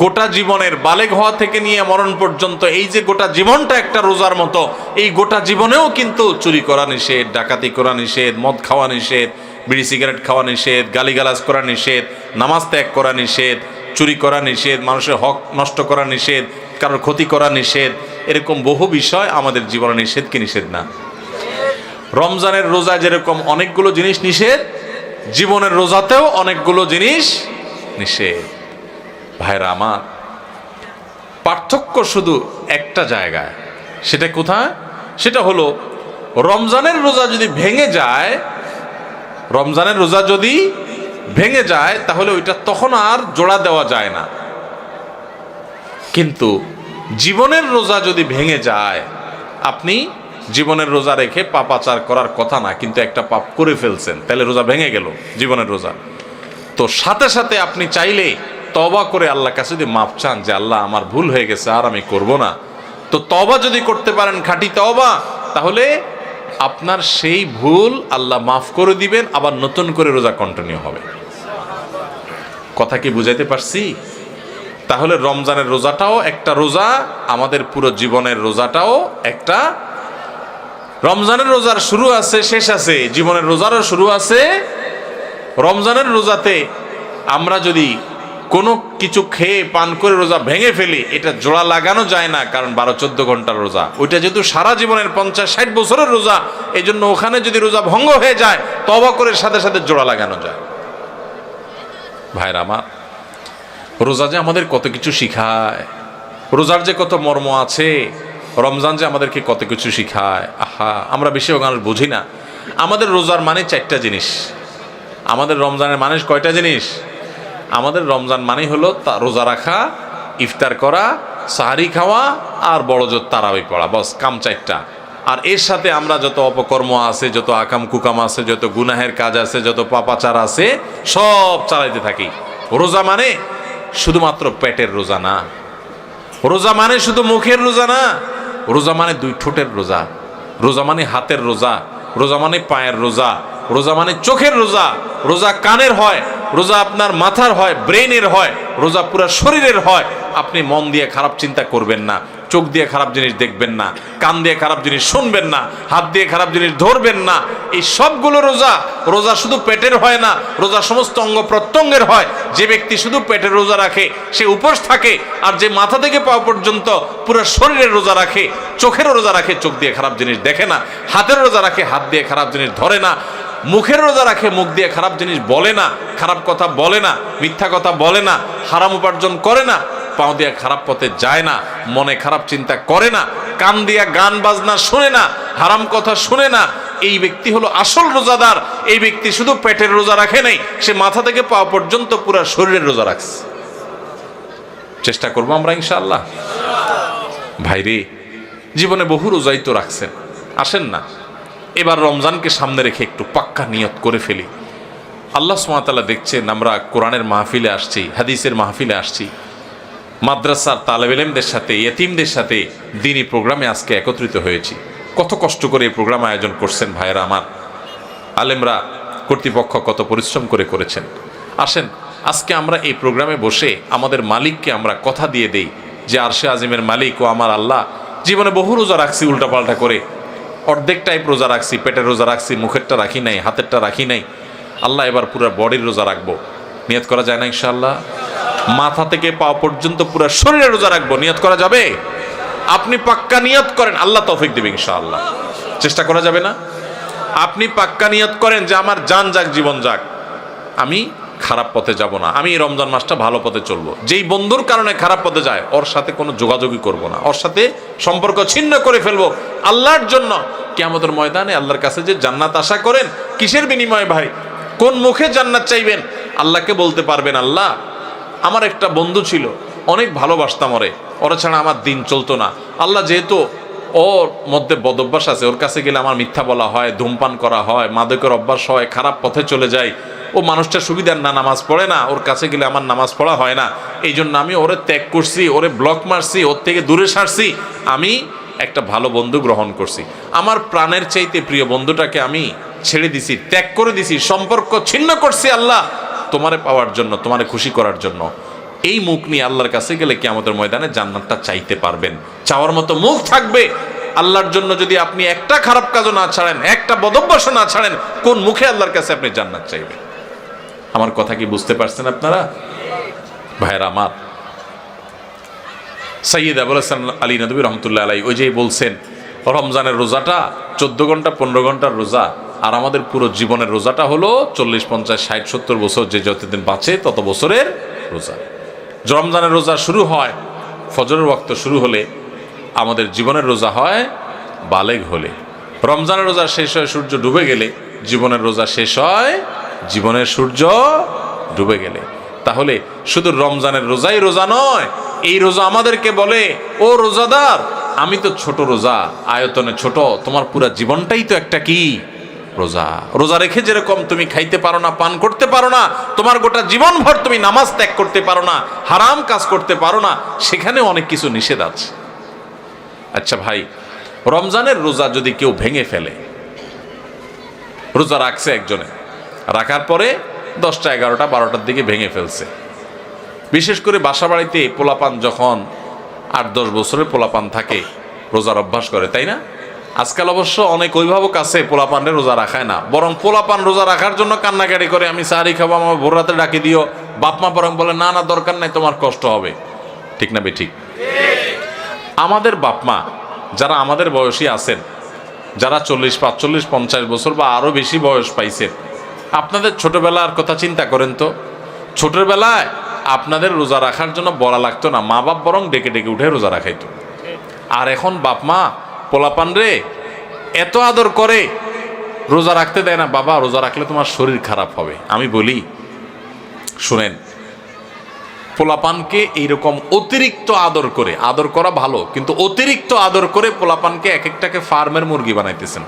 Speaker 1: গোটা জীবনের বালেগ হওয়া থেকে নিয়ে মরণ পর্যন্ত এই যে গোটা জীবনটা একটা রোজার মতো, এই গোটা জীবনেও কিন্তু চুরি করা নিষেধ, ডাকাতি করা নিষেধ, মদ খাওয়া নিষেধ, বিড়ি সিগারেট খাওয়া নিষেধ, গালিগালাজ করা নিষেধ, নামাজ ত্যাগ করা নিষেধ, চুরি করা নিষেধ, মানুষের হক নষ্ট করা নিষেধ, কারোর ক্ষতি করা নিষেধ। এরকম বহু বিষয় আমাদের জীবনে নিষেধ কি নিষেধ না? রমজানের রোজা যেরকম অনেকগুলো জিনিস নিষেধ, জীবনের রোজাতেও অনেকগুলো জিনিস নিষেধ। ভাইরা আমার, পার্থক্য শুধু একটা জায়গায়। সেটা কোথায়? সেটা হলো রমজানের রোজা যদি ভেঙে যায়, রমজানের রোজা যদি ভেঙে যায় তাহলে ওইটা তখন আর জোড়া দেওয়া যায় না। কিন্তু জীবনের রোজা যদি ভেঙে যায়, আপনি জীবনের রোজা রেখে পাপাচার করার কথা না, কিন্তু একটা পাপ করে ফেলছেন, তাহলে রোজা ভেঙে গেল, জীবনের রোজা। তো সাথে সাথে আপনি চাইলে তওবা করে আল্লাহর কাছে যদি মাপ চান যে আল্লাহ আমার ভুল হয়ে গেছে, আর আমি করব না, তো তওবা যদি করতে পারেন, খাঁটি তওবা, তাহলে আপনার সেই ভুল আল্লাহ মাফ করে দিবেন, আবার নতুন করে রোজা কন্টিনিউ হবে। কথা কি বুঝাইতে পারছি? তাহলে রমজানের রোজাটাও একটা রোজা, আমাদের পুরো জীবনের রোজাটাও একটা। রমজানের রোজার শুরু আছে, শেষ আছে, জীবনের রোজারও শুরু আছে। রমজানের রোজাতে আমরা যদি কোনো কিছু খেয়ে পান করে রোজা ভেঙে ফেলি, এটা জোড়া লাগানো যায় না, কারণ 12-14 ঘন্টার রোজা। ওইটা যেহেতু সারা জীবনের 50-60 বছরের রোজা, এই জন্য ওখানে যদি রোজা ভঙ্গ হয়ে যায়, তওবা করে সাথে সাথে জোড়া লাগানো যায়। ভাইরা আমার, রোজা যে আমাদের কত কিছু শিখায়, রোজার যে কত মর্ম আছে, রমজান যে আমাদেরকে কত কিছু শিখায়। আহা, আমরা বেশিরভাগ মানুষ বুঝি না। আমাদের রোজার মানে 4টা জিনিস। আমাদের রমজানের মানে কয়টা জিনিস? আমাদের রমজান মানে হলো রোজা রাখা, ইফতার করা, সাহারি খাওয়া, আর বড় জোর তারাবি পড়া, বস কাম 4টা। আর এর সাথে আমরা যত অপকর্ম আছে, যত আকাম কুকাম আছে, যত গুনাহের কাজ আছে, যত পাপাচার আছে, সব চালাইতে থাকি। রোজা মানে শুধুমাত্র পেটের রোজা না, রোজা মানে শুধু মুখের রোজা না, রোজা মানে 2 ঠোঁটের রোজা, রোজা মানে হাতের রোজা, রোজা মানে পায়ের রোজা, রোজা মানে চোখের রোজা, রোজা কানের হয়, রোজা আপনার মাথার হয়, ব্রেইনের হয়, রোজা পুরো শরীরের হয়। আপনি মন দিয়ে খারাপ চিন্তা করবেন না, চোখ দিয়ে খারাপ জিনিস দেখবেন না, কান দিয়ে খারাপ জিনিস শুনবেন না, হাত দিয়ে খারাপ জিনিস ধরবেন না। এই সবগুলো রোজা। রোজা শুধু পেটের হয় না, রোজা সমস্ত অঙ্গ প্রত্যঙ্গের হয়। যে ব্যক্তি শুধু পেটের রোজা রাখে সে উপোস থাকে, আর যে মাথা থেকে পা পর্যন্ত পুরো শরীরের রোজা রাখে, চোখেরও রোজা রাখে, চোখ দিয়ে খারাপ জিনিস দেখে না, হাতের রোজা রাখে, হাত দিয়ে খারাপ জিনিস ধরে না, মুখের রোজা রাখে, মুখ দিয়ে খারাপ জিনিস বলে না, খারাপ কথা বলে না, মিথ্যা কথা বলে না, হারাম উপার্জন করে না, পাও দিয়ে খারাপ পথে যায় না, মনে খারাপ চিন্তা করে না, কান দিয়া গান বাজনা শুনে না, হারাম কথা শুনে না, এই ব্যক্তি হলো আসল রোজাদার। এই ব্যক্তি শুধু পেটের রোজা রাখে নাই, সে মাথা থেকে পা পর্যন্ত পুরো শরীরের রোজা রাখছে। চেষ্টা করবো আমরা ইনশাআল্লাহ। ভাইরে, জীবনে বহু রোজাই তো রাখছেন, আসেন না এবার রমজানকে সামনে রেখে একটু পাক্কা নিয়ত করে ফেলি। আল্লাহ সুবহানাহু ওয়া তাআলা দেখছেন আমরা কোরআনের মাহফিলে আসছি, হাদিসের মাহফিলে আসছি, মাদ্রাসার তালেব ইলমদের সাথে, ইয়েতিমদের সাথে দ্বীনি প্রোগ্রামে আজকে একত্রিত হয়েছি। কত কষ্ট করে এই প্রোগ্রাম আয়োজন করছেন ভাইয়েরা আমার, আলেমরা, কর্তৃপক্ষ কত পরিশ্রম করে করেছেন। আসেন আজকে আমরা এই প্রোগ্রামে বসে আমাদের মালিককে আমরা কথা দিয়ে দেই যে আরশে আজিমের মালিক ও আমার আল্লাহ, জীবনে বহু রোজা রাখছি উল্টাপাল্টা করে, অর্ধেক টাইপ রোজা রাখছি, পেটের রোজা রাখছি, মুখেরটা রাখি নাই, হাতেরটা রাখি নাই। আল্লাহ এবার পুরো বডির রোজা রাখবো। নিয়ত করা যায় না ইনশাআল্লাহ? মাথা থেকে পা পর্যন্ত পুরো শরীরে রোজা রাখবো, নিয়ত করা যাবে? আপনি পাক্কা নিয়ত করেন, আল্লাহ তৌফিক দিবে ইনশাআল্লাহ। চেষ্টা করা যাবে না? আপনি পাক্কা নিয়ত করেন যে আমার জান যাক, জীবন যাক, আমি খারাপ পথে যাব না, আমি এই রমজান মাসটা ভালো পথে চলবো। যেই বন্ধুর কারণে খারাপ পথে যায় ওর সাথে কোনো যোগাযোগই করব না, ওর সাথে সম্পর্ক ছিন্ন করে ফেলবো আল্লাহর জন্য। কিয়ামতের ময়দানে আল্লাহর কাছে যে জান্নাত আশা করেন, কিসের বিনিময়ে ভাই? কোন মুখে জান্নাত চাইবেন? আল্লাহকে বলতে পারবেন, আল্লাহ আমার একটা বন্ধু ছিল, অনেক ভালোবাসতাম ওরা ছাড়া আমার দিন চলতো না। আল্লাহ যেহেতু ওর মধ্যে বদভ্যাস আছে, ওর কাছে গেলে আমার মিথ্যা বলা হয়, ধূমপান করা হয়, মাদকের অভ্যাস হয়, খারাপ পথে চলে যায়, ও মানুষটা সুবিধার না, নামাজ পড়ে না, ওর কাছে গেলে আমার নামাজ পড়া হয় না, এই জন্য আমি ওরে ত্যাগ করছি, ওরে ব্লক মারছি, ওর থেকে দূরে সারছি, আমি একটা ভালো বন্ধু গ্রহণ করছি। আমার প্রাণের চাইতে প্রিয় বন্ধুটাকে আমি ছেড়ে দিছি, ত্যাগ করে দিছি, সম্পর্ক ছিন্ন করছি আল্লাহ তোমারে পাওয়ার জন্য, তোমারে খুশি করার জন্য। এই মুখ নিয়ে আল্লাহর কাছে গেলে কিয়ামতের ময়দানে জান্নাতটা চাইতে পারবেন, চাওয়ার মতো মুখ থাকবে। আল্লাহর জন্য যদি আপনি একটা খারাপ কাজও না ছাড়েন, একটা বদভ্যাসও না ছাড়েন, কোন মুখে আল্লাহর কাছে আপনি জান্নাত চাইবেন? আমার কথা কি বুঝতে পারছেন আপনারা? ভাইয়েরা আমার, সৈয়দ আবুল হাসান আলী নদভী রহমতুল্লাহ আলাই ওই যে বলছেন রমজানের রোজাটা 14 ঘন্টা 15 ঘন্টার রোজা, আর আমাদের পুরো জীবনের রোজাটা হলো 40, 50, 60, 70 বছর, যে যতদিন বাঁচে তত বছরের রোজা। রমজানের রোজা শুরু হয় ফজরের ওয়াক্ত শুরু হলে, আমাদের জীবনের রোজা হয় বালেগ হলে। রমজানের রোজা শেষ হয় সূর্য ডুবে গেলে, জীবনের রোজা শেষ হয় জীবনের সূর্য ডুবে গেলে। তাহলে শুধু রমজানের রোজাই রোজা নয়, এই রোজা আমাদেরকে বলে, ও রোজাদার, আমি তো ছোট রোজা, আয়তনে ছোট, তোমার পুরা জীবনটাই তো একটা কি রোজা। রোজা রেখে যেরকম তুমি খাইতে পারো না, পান করতে পারো না, তোমার গোটা জীবন ভর তুমি নামাজ ত্যাগ করতে পারো না, হারাম কাজ করতে পারো না, সেখানে অনেক কিছু নিষেধ আছে। আচ্ছা ভাই, রমজানের রোজা যদি কেউ ভেঙে ফেলে, রোজা রাখছে একজনে, রাখার পরে 10টা 11টা 12টার দিকে ভেঙে ফেলছে, বিশেষ করে বাসা বাড়িতে পোলাপান যখন 8-10 বছরের পোলাপান থাকে, রোজার অভ্যাস করে, তাই না? আজকাল অবশ্য অনেক অভিভাবক আছে পোলাপানরে রোজা রাখায় না, বরং পোলাপান রোজা রাখার জন্য কান্নাকাটি করে, আমি সাহারি খাবো, আমার ভোর রাতে ডাকি দিও। বাপমা বরং বলে, না না দরকার নাই, তোমার কষ্ট হবে। ঠিক না বেঠিক? আমাদের বাপমা যারা আমাদের বয়সী আছেন, যারা 40, 45, 50 বছর বা আরো বেশি বয়স পাইছেন, আপনাদের ছোটবেলার কথা চিন্তা করেন তো। ছোটবেলায় আপনাদের রোজা রাখার জন্য বলা লাগতো না, মা বাপ বরং ডেকে ডেকে উঠে রোজা রাখাইতো। আর এখন বাপ মা পোলাপান রে এত আদর করে, রোজা রাখতে দেয় না। বাবা, রোজা রাখলে তোমার শরীর খারাপ হবে। আমি বলি, শুনেন, পোলাপানকে এইরকম অতিরিক্ত আদর করে, আদর করা ভালো, কিন্তু অতিরিক্ত আদর করে পোলাপানকে এক একটাকে ফার্মের মুরগি বানাইতেছেন।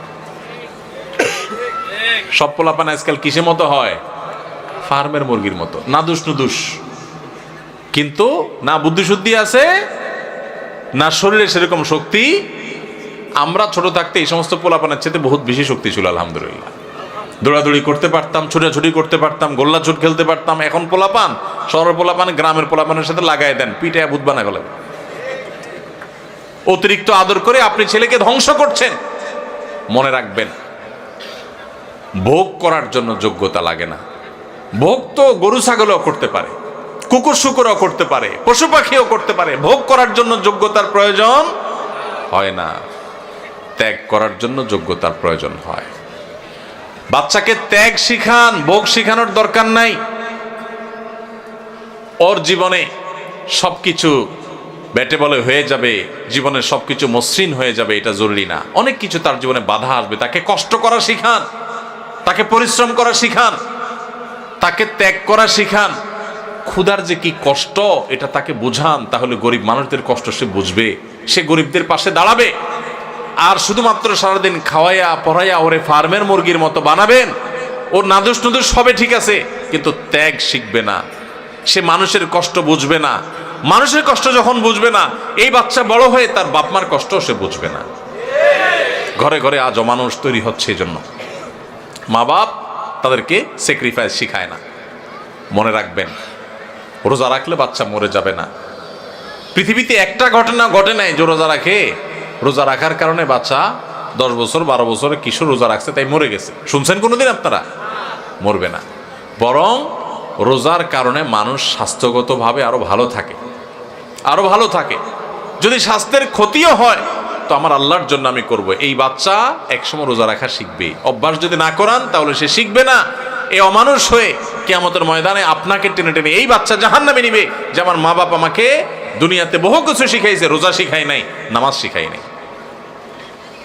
Speaker 1: সব পোলাপান আজকাল কিসের মতো হয়? ফার্মের মুরগির মতো, নাদুস নুদুস, কিন্তু না বুদ্ধি শুদ্ধি আছে, না শরীরে সেরকম শক্তি। আমরা ছোট থাকতে এই সমস্ত পোলাপানের চেয়ে বহুত বেশি শক্তি ছিল আলহামদুলিল্লাহ। দৌড়াদৌড়ি করতে পারতাম, ছোটাছুটি করতে পারতাম, গোল্লা ছুট খেলতে পারতাম। এখন পোলাপান, শহরের পোলাপান গ্রামের পোলাপানের সাথে লাগাই দেন, পিঠে ভূত বানা গেলেন। অতিরিক্ত আদর করে আপনি ছেলেকে ধ্বংস করছেন। মনে রাখবেন, ভোগ করার জন্য যোগ্যতা লাগে না। ভোগ তো গরু ছাগলও করতে পারে, কুকুর শুকুরও করতে পারে, পশু পাখিও করতে পারে। ভোগ করার জন্য যোগ্যতার প্রয়োজন হয় না, ত্যাগ করার জন্য যোগ্যতার প্রয়োজন হয়। বাচ্চাকে ত্যাগ শিখান, ভোগ শিখানোর দরকার নাই। ওর জীবনে সবকিছু ব্যাটে বলে হয়ে যাবে, জীবনে সবকিছু মসৃণ হয়ে যাবে, এটা জরুরি না। অনেক কিছু তার জীবনে বাধা আসবে। তাকে কষ্ট করা শিখান, তাকে পরিশ্রম করা শিখান, তাকে ত্যাগ করা শিখান। ক্ষুধার যে কি কষ্ট এটা তাকে বুঝান, তাহলে গরিব মানুষদের কষ্ট সে বুঝবে, সে গরিবদের পাশে দাঁড়াবে। আর শুধুমাত্র সারাদিন খাওয়াইয়া পড়াইয়া ওরে ফার্মের মুরগির মতো বানাবেন, ওর নাদুস নুদুস সবে ঠিক আছে, কিন্তু ত্যাগ শিখবে না, সে মানুষের কষ্ট বুঝবে না। মানুষের কষ্ট যখন বুঝবে না, এই বাচ্চা বড় হয়ে তার বাপমার কষ্ট সে বুঝবে না। ঘরে ঘরে আজ অমানুষ তৈরি হচ্ছে, এই জন্য মা বাপ তাদেরকে স্যাক্রিফাইস শিখায় না। মনে রাখবেন, রোজা রাখলে বাচ্চা মরে যাবে না। পৃথিবীতে একটা ঘটনা ঘটে নাই যে রোজা রাখে, রোজা রাখার কারণে বাচ্চা 10 বছর 12 বছরের কিশোর রোজা রাখছে তাই মরে গেছে। শুনছেন কোনোদিন আপনারা? মরবে না। বরং রোজার কারণে মানুষ স্বাস্থ্যগতভাবে আরো ভালো থাকে, আরো ভালো থাকে। যদি স্বাস্থ্যের ক্ষতিও হয় তো আমার আল্লাহর জন্য আমি করব। এই বাচ্চা একসময় রোজা রাখা শিখবে। অভ্যাস যদি না করান তাহলে সে শিখবে না। এই অমানুষ হয়ে কিয়ামতের ময়দানে আপনাকে টেনে টেনে এই বাচ্চা জাহান্নামে নিবে যে আমার মা বাপ আমাকে দুনিয়াতে বহু কিছু শিখাইছে, রোজা শিখাই নাই, নামাজ শিখাই নাই।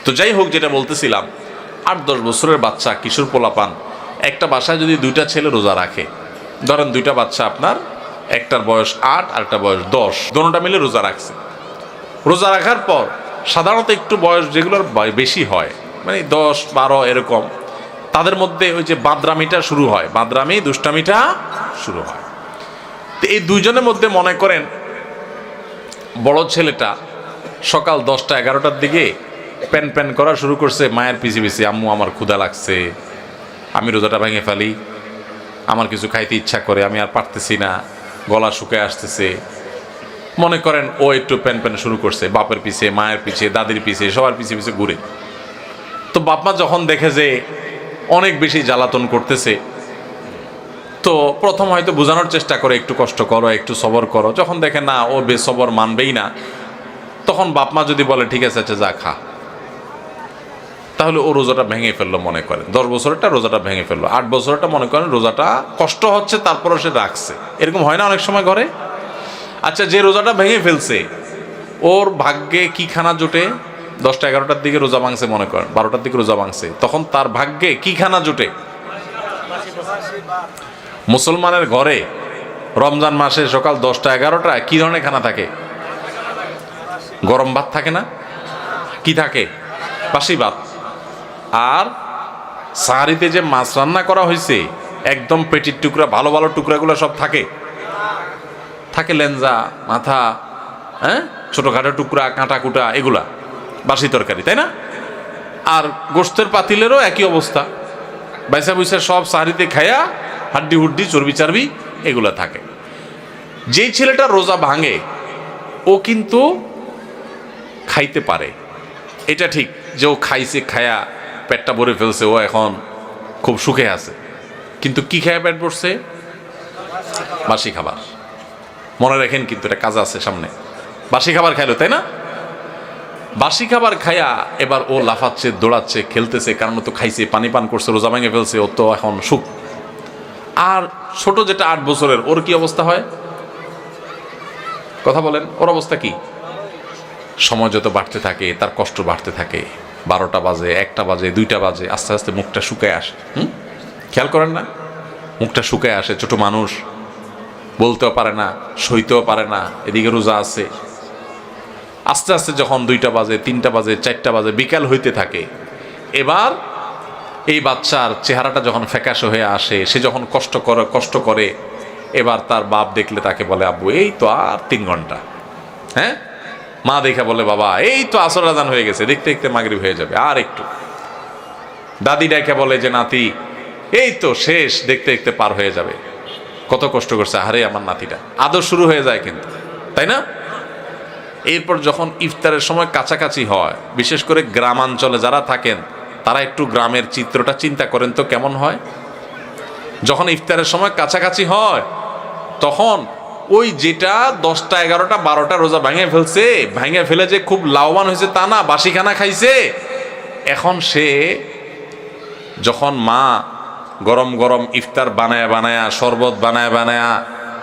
Speaker 1: তো যাই হোক, যেটা বলতেছিলাম, 8-10 বছরের বাচ্চা, কিশোর পোলাপান, একটা বাসায় যদি 2টা ছেলে রোজা রাখে, ধরেন 2টা বাচ্চা আপনার, একটার বয়স 8 আর একটা বয়স 10, দোনোটা মিলে রোজা রাখছে। রোজা রাখার পর সাধারণত একটু বয়স যেগুলোর বেশি হয়, মানে 10-12 এরকম, তাদের মধ্যে ওই যে বাদরামিটা শুরু হয়, বাদরামি দুষ্টামিটা শুরু হয়। তো এই দুইজনের মধ্যে মনে করেন বড় ছেলেটা সকাল 10টা-11টার দিকে প্যান প্যান করা শুরু করছে মায়ের পিছে পিছে, আম্মু আমার ক্ষুধা লাগছে, আমি রোজাটা ভেঙে ফেলি, আমার কিছু খাইতে ইচ্ছা করে, আমি আর পারতেছি না, গলা শুকায় আসতেছে। মনে করেন ও একটু প্যান প্যান শুরু করছে বাপের পিছে, মায়ের পিছে, দাদির পিছে, সবার পিছে পিছে ঘুরে। তো বাপমা যখন দেখে যে অনেক বেশি জ্বালাতন করতেছে, তো প্রথম হয়তো বোঝানোর চেষ্টা করে, একটু কষ্ট করো, একটু সবর করো। যখন দেখে না ও বেসবর মানবেই না, তখন বাপমা যদি বলে ঠিক আছে আচ্ছা যা খা, তাহলে ও রোজাটা ভেঙে ফেললো। মনে করেন 10 বছরটা রোজাটা ভেঙে ফেললো, 8 বছরটা মনে করেন রোজাটা কষ্ট হচ্ছে তারপরও সে রাখছে। এরকম হয় না অনেক সময় ঘরে? আচ্ছা, যে রোজাটা ভেঙে ফেলছে ওর ভাগ্যে কি খানা জোটে? 10টা-11টার দিকে রোজা ভাঙছে, মনে করেন 12টার দিকে রোজা ভাঙছে, তখন তার ভাগ্যে কি খানা জোটে? মুসলমানের ঘরে রমজান মাসে সকাল 10টা-11টা কি ধরনের খানা থাকে? গরম ভাত থাকে না? কি থাকে? বাসি ভাত। আর সাহারিতে যে মাছ রান্না করা হয়েছে, একদম পেটির টুকরা, ভালো ভালো টুকরাগুলো সব থাকে, থাকে লেঞ্জা, মাথা, হ্যাঁ, ছোটখাটো টুকরা, কাঁটা কুটা, এগুলা বাসি তরকারি, তাই না? আর গোশতের পাতিলেরও একই অবস্থা, বাইসা বুইসা সব সাহারিতে খায়া হাড্ডি হুড্ডি, চর্বি চার্বি এগুলা থাকে। যেই ছেলেটা রোজা ভাঙে ও কিন্তু খাইতে পারে, এটা ঠিক যে ও খাইছে, খায়া পেটটা ভরে ফেলছে, ও এখন খুব সুখে আছে। কিন্তু কি খায়া পেট ভরছে? বাসি খাবার। মনে রাখেন কিন্তু এটা কাজ আছে সামনে। বাসি খাবার খাইলো, তাই না? বাসি খাবার খায়া এবার ও লাফাচ্ছে, দৌড়াচ্ছে, খেলতেছে, কারণ ও তো খাইছে, পানি পান করছে, রোজা ভেঙে ফেলছে, ও তো এখন সুখ। আর ছোট যেটা 8 বছরের, ওর কি অবস্থা হয়? কথা বলেন, ওর অবস্থা কি? সময় যত বাড়তে থাকে তার কষ্ট বাড়তে থাকে। 12টা বাজে, 1টা বাজে, 2টা বাজে, আস্তে আস্তে মুখটা শুকায় আসে। খেয়াল করেন না? মুখটা শুকায় আসে। ছোট মানুষ, বলতেও পারে না, সইতেও পারে না, এদিকে রোজা আছে। আস্তে আস্তে যখন 2টা বাজে, 3টা বাজে, 4টা বাজে, বিকাল হইতে থাকে, এবার এই বাচ্চার চেহারাটা যখন ফ্যাকাশে হয়ে আসে, সে যখন কষ্ট করে, এবার তার বাপ দেখলে তাকে বলে আব্বু এই তো আর 3 ঘন্টা। হ্যাঁ, মা দেখে বলে বাবা এই তো আসর আজান হয়ে গেছে, দেখতে দেখতে মাগরিব হয়ে যাবে, আর একটু। দাদি ডাকে বলে যে নাতি এই তো শেষ, দেখতে দেখতে পার হয়ে যাবে। কত কষ্ট করছে, আরে আমার নাতিটা। আদর শুরু হয়ে যায় কিন্তু, তাই না? এরপর যখন ইফতারের সময় কাছাকাছি হয়, বিশেষ করে গ্রামাঞ্চলে যারা থাকেন তারা একটু গ্রামের চিত্রটা চিন্তা করেন তো কেমন হয়। যখন ইফতারের সময় কাছাকাছি হয় তখন ওই যেটা 10টা 11টা 12টা রোজা ভেঙে ফেলে যে খুব লাভবান হয়েছে তা না, বাসি খানা খাইছে, এখন সে যখন মা গরম গরম ইফতার বানায়া বানায়া, শরবত বানায়া বানায়া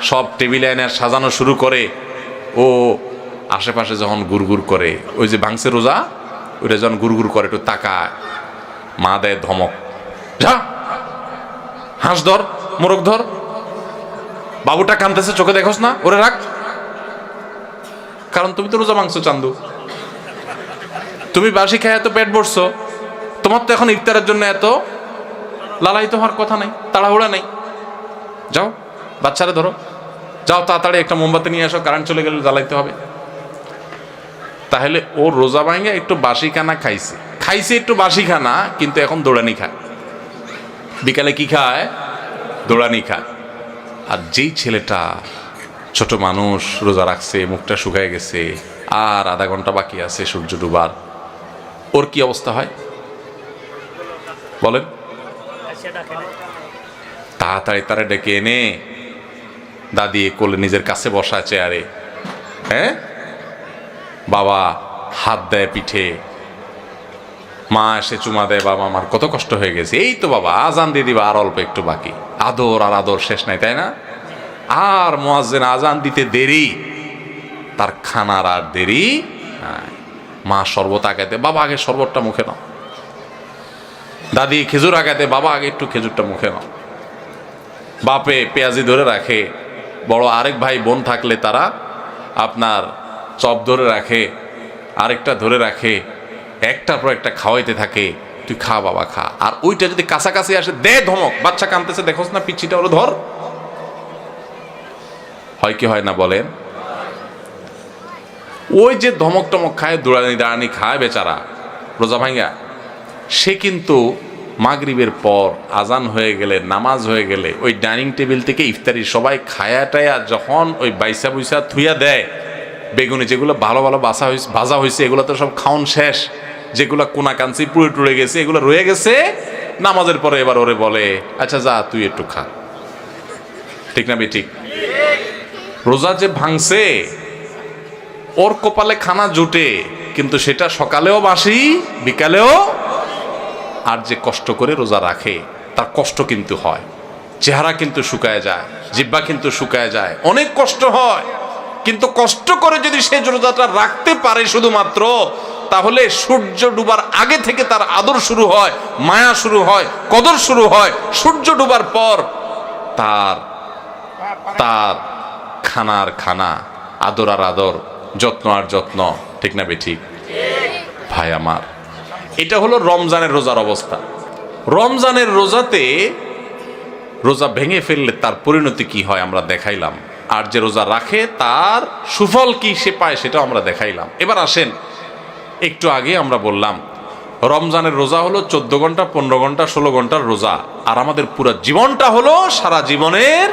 Speaker 1: সব টেবিলে এনে সাজানো শুরু করে, ও আশেপাশে যখন গুড়গুড় করে, ওই যে ভাঙছে রোজা, ওইটা যখন গুড়গুড় করে একটু তাকায়, মা দেয় ধমক, যা হাঁস ধর, মোরগ ধর, বাবুটা কাঁদতেছে চোখে দেখোস না, ওরে রাখ। কারণ তুমি তো রোজা ভাঙছো চান্দু, তুমি বাসি খায় এত পেট ভরছো, তোমার তো এখন ইফতারের জন্য এত লালায়িত হওয়ার কথা নাই, তাড়াহুড়া নেই। যাও বাচ্চারা ধরো, যাও তাড়াতাড়ি একটা মোমবাতি নিয়ে আসো, কারেন্ট চলে গেলে জ্বালাইতে হবে। তাহলে ও রোজা ভাঙে একটু বাসি খানা খাইছে একটু বাসি খানা, কিন্তু এখন দৌড়ানি খায়। বিকালে কি খায়? দৌড়ানি খায়। আর যেই ছেলেটা ছোট মানুষ রোজা রাখছে, মুখটা শুকায় গেছে, আর আধা ঘন্টা বাকি আছে সূর্য ডুবার, ওর কি অবস্থা হয় বলেন? তাড়াতাড়ি তারা ডেকে এনে দাদি কোলে নিজের কাছে বসা চেয়ারে, হ্যাঁ, বাবা হাত দেয় পিঠে, মা এসে চুমা দেয়, বাবা আমার কত কষ্ট হয়ে গেছে, এই তো বাবা আজান দিয়ে দিবা, আর অল্প একটু বাকি। আদর আর আদর শেষ নাই, তাই না? আর মুয়াজ্জিন আজান দিতে দেরি, তার খানার আর দেরি। মা শরবত আগাতে, বাবা আগে শরবতটা মুখে নাও। দাদি খেজুর আগাতে, বাবা আগে একটু খেজুরটা মুখে নাও। বাপে পেঁয়াজি ধরে রাখে, বড় আরেক ভাই বোন থাকলে তারা আপনার চপ ধরে রাখে, আরেকটা ধরে রাখে, একটার পর একটা খাওয়াইতে থাকে, তুই খা বাবা খা। আর ওইটা যদি কাছাকাছি আসে, দে ধমক, বাচ্চা কাঁদতেছে দেখোস না, পিচ্ছিটা ওরা ধর। হয় কি হয় না বলেন? ওই যে ধমক টমক খায়, দৌড়ানি দাঁড়ানি খায় বেচারা রোজা ভাঙ্গা, সে কিন্তু মাগরিবের পর আজান হয়ে গেলে, নামাজ হয়ে গেলে, ওই ডাইনিং টেবিল থেকে ইফতারি সবাই খায়া টায়া যখন ওই বাইসা বুইসা থুইয়া দেয়, বেগুনি যেগুলো ভালো ভালো ভাজা হয়েছে এগুলো তো সব খাওন শেষ, যেগুলো কোনা কাঞ্চি পুড়ে টুড়ে গেছে এগুলো রয়ে গেছে, নামাজের পরে এবার ওরে বলে, আচ্ছা যা তুই একটু খা। ঠিক না বেঠিক? রোজা যে ভাঙছে, ওর কপালে খানা জুটে, কিন্তু সেটা সকালেও বাসি বিকালেও। আর যে কষ্ট করে রোজা রাখে, তার কষ্ট কিন্তু হয়, চেহারা কিন্তু শুকায় যায়, জিহ্বা কিন্তু শুকায় যায়, অনেক কষ্ট হয়। কিন্তু কষ্ট করে যদি সে রোজাটা রাখতে পারে শুধুমাত্র, তাহলে সূর্য ডুবার আগে থেকে তার আদর শুরু হয়, মায়া শুরু হয়, কদর শুরু হয়। সূর্য ডুবার পর তার তার খানার খানা, আদর আর আদর, যত্ন আর যত্ন। ঠিক না বেঠিক? ভাই আমার, এটা হলো রমজানের রোজার অবস্থা। রমজানের রোজাতে রোজা ভেঙে ফেললে তার পরিণতি কি হয় আমরা দেখাইলাম, আর যে রোজা রাখে তার সুফল কি সে পায় সেটাও আমরা দেখাইলাম। এবার আসেন, একটু আগে আমরা বললাম রমজানের রোজা হলো 14 ঘন্টা, 15 ঘন্টা, 16 ঘন্টার রোজা, আর আমাদের পুরো জীবনটা হলো সারা জীবনের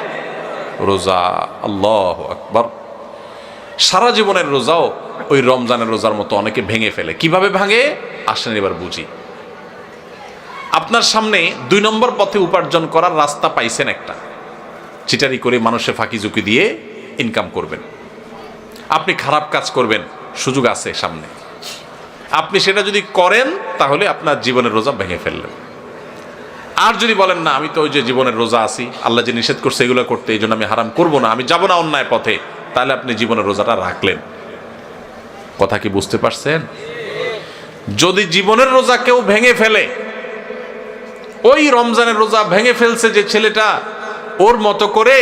Speaker 1: রোজা। আল্লাহু আকবার। সারা জীবনের রোজাও ওই রমজানের রোজার মতো অনেকে ভেঙে ফেলে। কিভাবে ভাঙে আসেন এবার বুঝি। আপনার সামনে 2 নম্বর পথে উপার্জন করার রাস্তা পাইছেন একটা, চিটারি করে মানুষের ফাঁকি ঝুঁকি দিয়ে ইনকাম করবেন। আপনি খারাপ কাজ করবেন, সুযোগ আছে সামনে, আপনি সেটা যদি করেন তাহলে আপনার জীবনের রোজা ভেঙে ফেললেন। আর যদি বলেন না আমি তো ওই যে জীবনের রোজা আছি, আল্লাহ যে নিষেধ করছে এগুলো করতে, এই জন্য আমি হারাম করব না, আমি যাব না অন্যায় পথে, তাহলে আপনি জীবনের রোজাটা রাখলেন। কথা কি বুঝতে পারছেন? যদি জীবনের রোজা কেউ ভেঙে ফেলে, ওই রমজানের রোজা ভেঙে ফেলছে যে ছেলেটা, ওর মতো করে